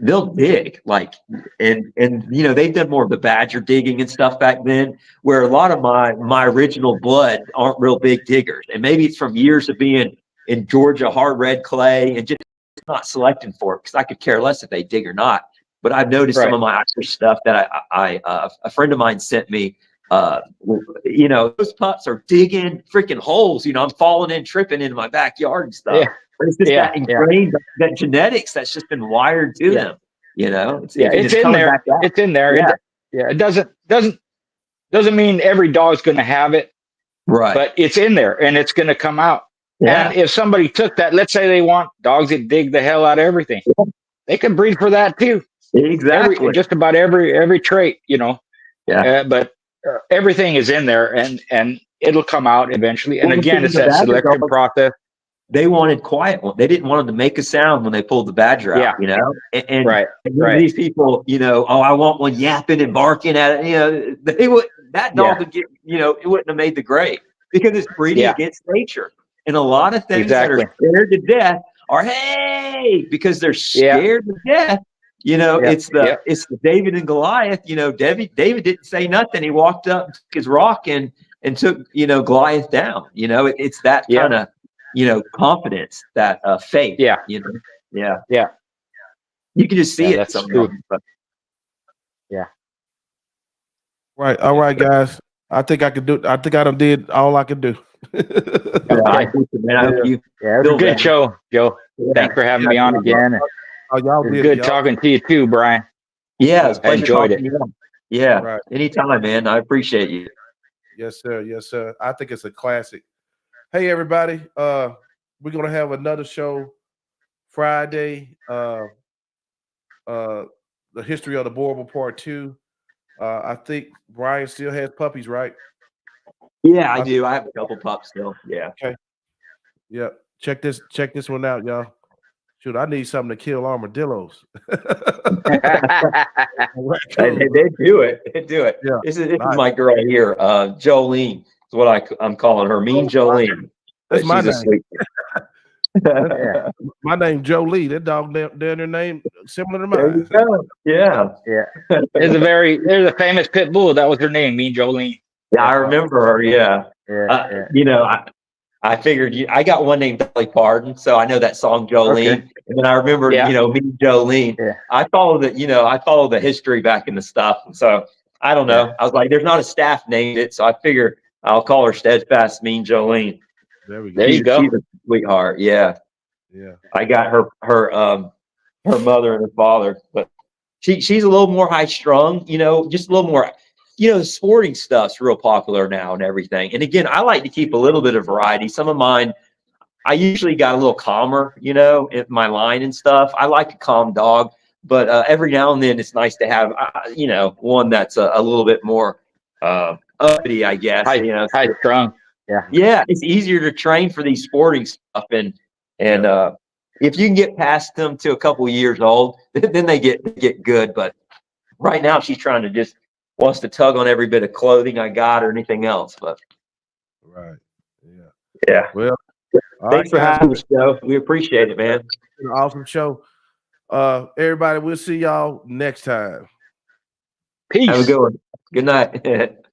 They'll dig, like, and you know, they've done more of the badger digging and stuff back then, where a lot of my original blood aren't real big diggers. And maybe it's from years of being in Georgia hard red clay and just not selecting for it, because I could care less if they dig or not. But I've noticed some of my Irish stuff that a friend of mine sent me those pups are digging freaking holes. I'm falling in, tripping into my backyard and stuff. Yeah. But it's just Yeah, that ingrained, that genetics that's just been wired to them. It's in coming there. back out. It's in there. Yeah. It doesn't mean every dog's going to have it, Right. but it's in there and it's going to come out. Yeah. And if somebody took that, let's say they want dogs that dig the hell out of everything, they can breed for that too. Exactly. Just about every trait, Yeah. But everything is in there, and it'll come out eventually. And again, it's that selective process. They wanted quiet. They didn't want them to make a sound when they pulled the badger out. And Right. these people, I want one yapping and barking at it. That dog would get, it wouldn't have made the grade because it's breeding against nature. And a lot of things that are scared to death are hey because they're scared to death. It's the David and Goliath. David didn't say nothing. He walked up, took his rock and took Goliath down. It's that kind of confidence, that faith. Yeah. Yeah. You can just see it. That's true. Yeah. Right. All right, guys. I think I done did all I could do. I think, man, I hope you. Yeah, it was a good show, Joe. Yeah. Thanks for having me on again. Y'all It was did good talking to you too, Brian. Yeah, it's a pleasure enjoyed talking it. to you. Yeah, Right. anytime, man. I appreciate you. Yes, sir. Yes, sir. I think it's a classic. Hey, everybody. We're gonna have another show Friday. The history of the Boerboel Part 2. I think Brian still has puppies, right? Yeah, I do. I have a couple pups still. Yeah. Okay. Yep. Check this one out, y'all. Shoot, I need something to kill armadillos. They do it. They do it. Yeah. This is my girl here, Jolene. Is what I'm calling her. Mean Jolene. That's my She's name. Yeah. My name Jolie. That dog down there name similar to There you mine. go. Yeah. There's a famous Pitbull. That was her name, Mean Jolene. Yeah, I remember her. Yeah. I figured I got one named Dolly Parton, so I know that song Jolene. Okay. And then I remember, Mean Jolene. Yeah. I follow the history back in the stuff. And so I don't know. I was like, there's not a staff named it, so I figure I'll call her Steadfast Mean Jolene. There we go. There you go. She's a sweetheart. Yeah. Yeah. I got her mother and her father, but she's a little more high strung, just a little more, sporting stuff's real popular now and everything. And again, I like to keep a little bit of variety. Some of mine, I usually got a little calmer, in my line and stuff. I like a calm dog, but every now and then it's nice to have, one that's a little bit more uppity, I guess. High strung. Yeah. Yeah, it's easier to train for these sporting stuff, and if you can get past them to a couple years old, then they get good. But right now, she's trying to wants to tug on every bit of clothing I got or anything else. But Right. Yeah. Well, thanks for having us, Joe. We appreciate it, man. An awesome show. Everybody, we'll see y'all next time. Peace. Have a good one. Good night.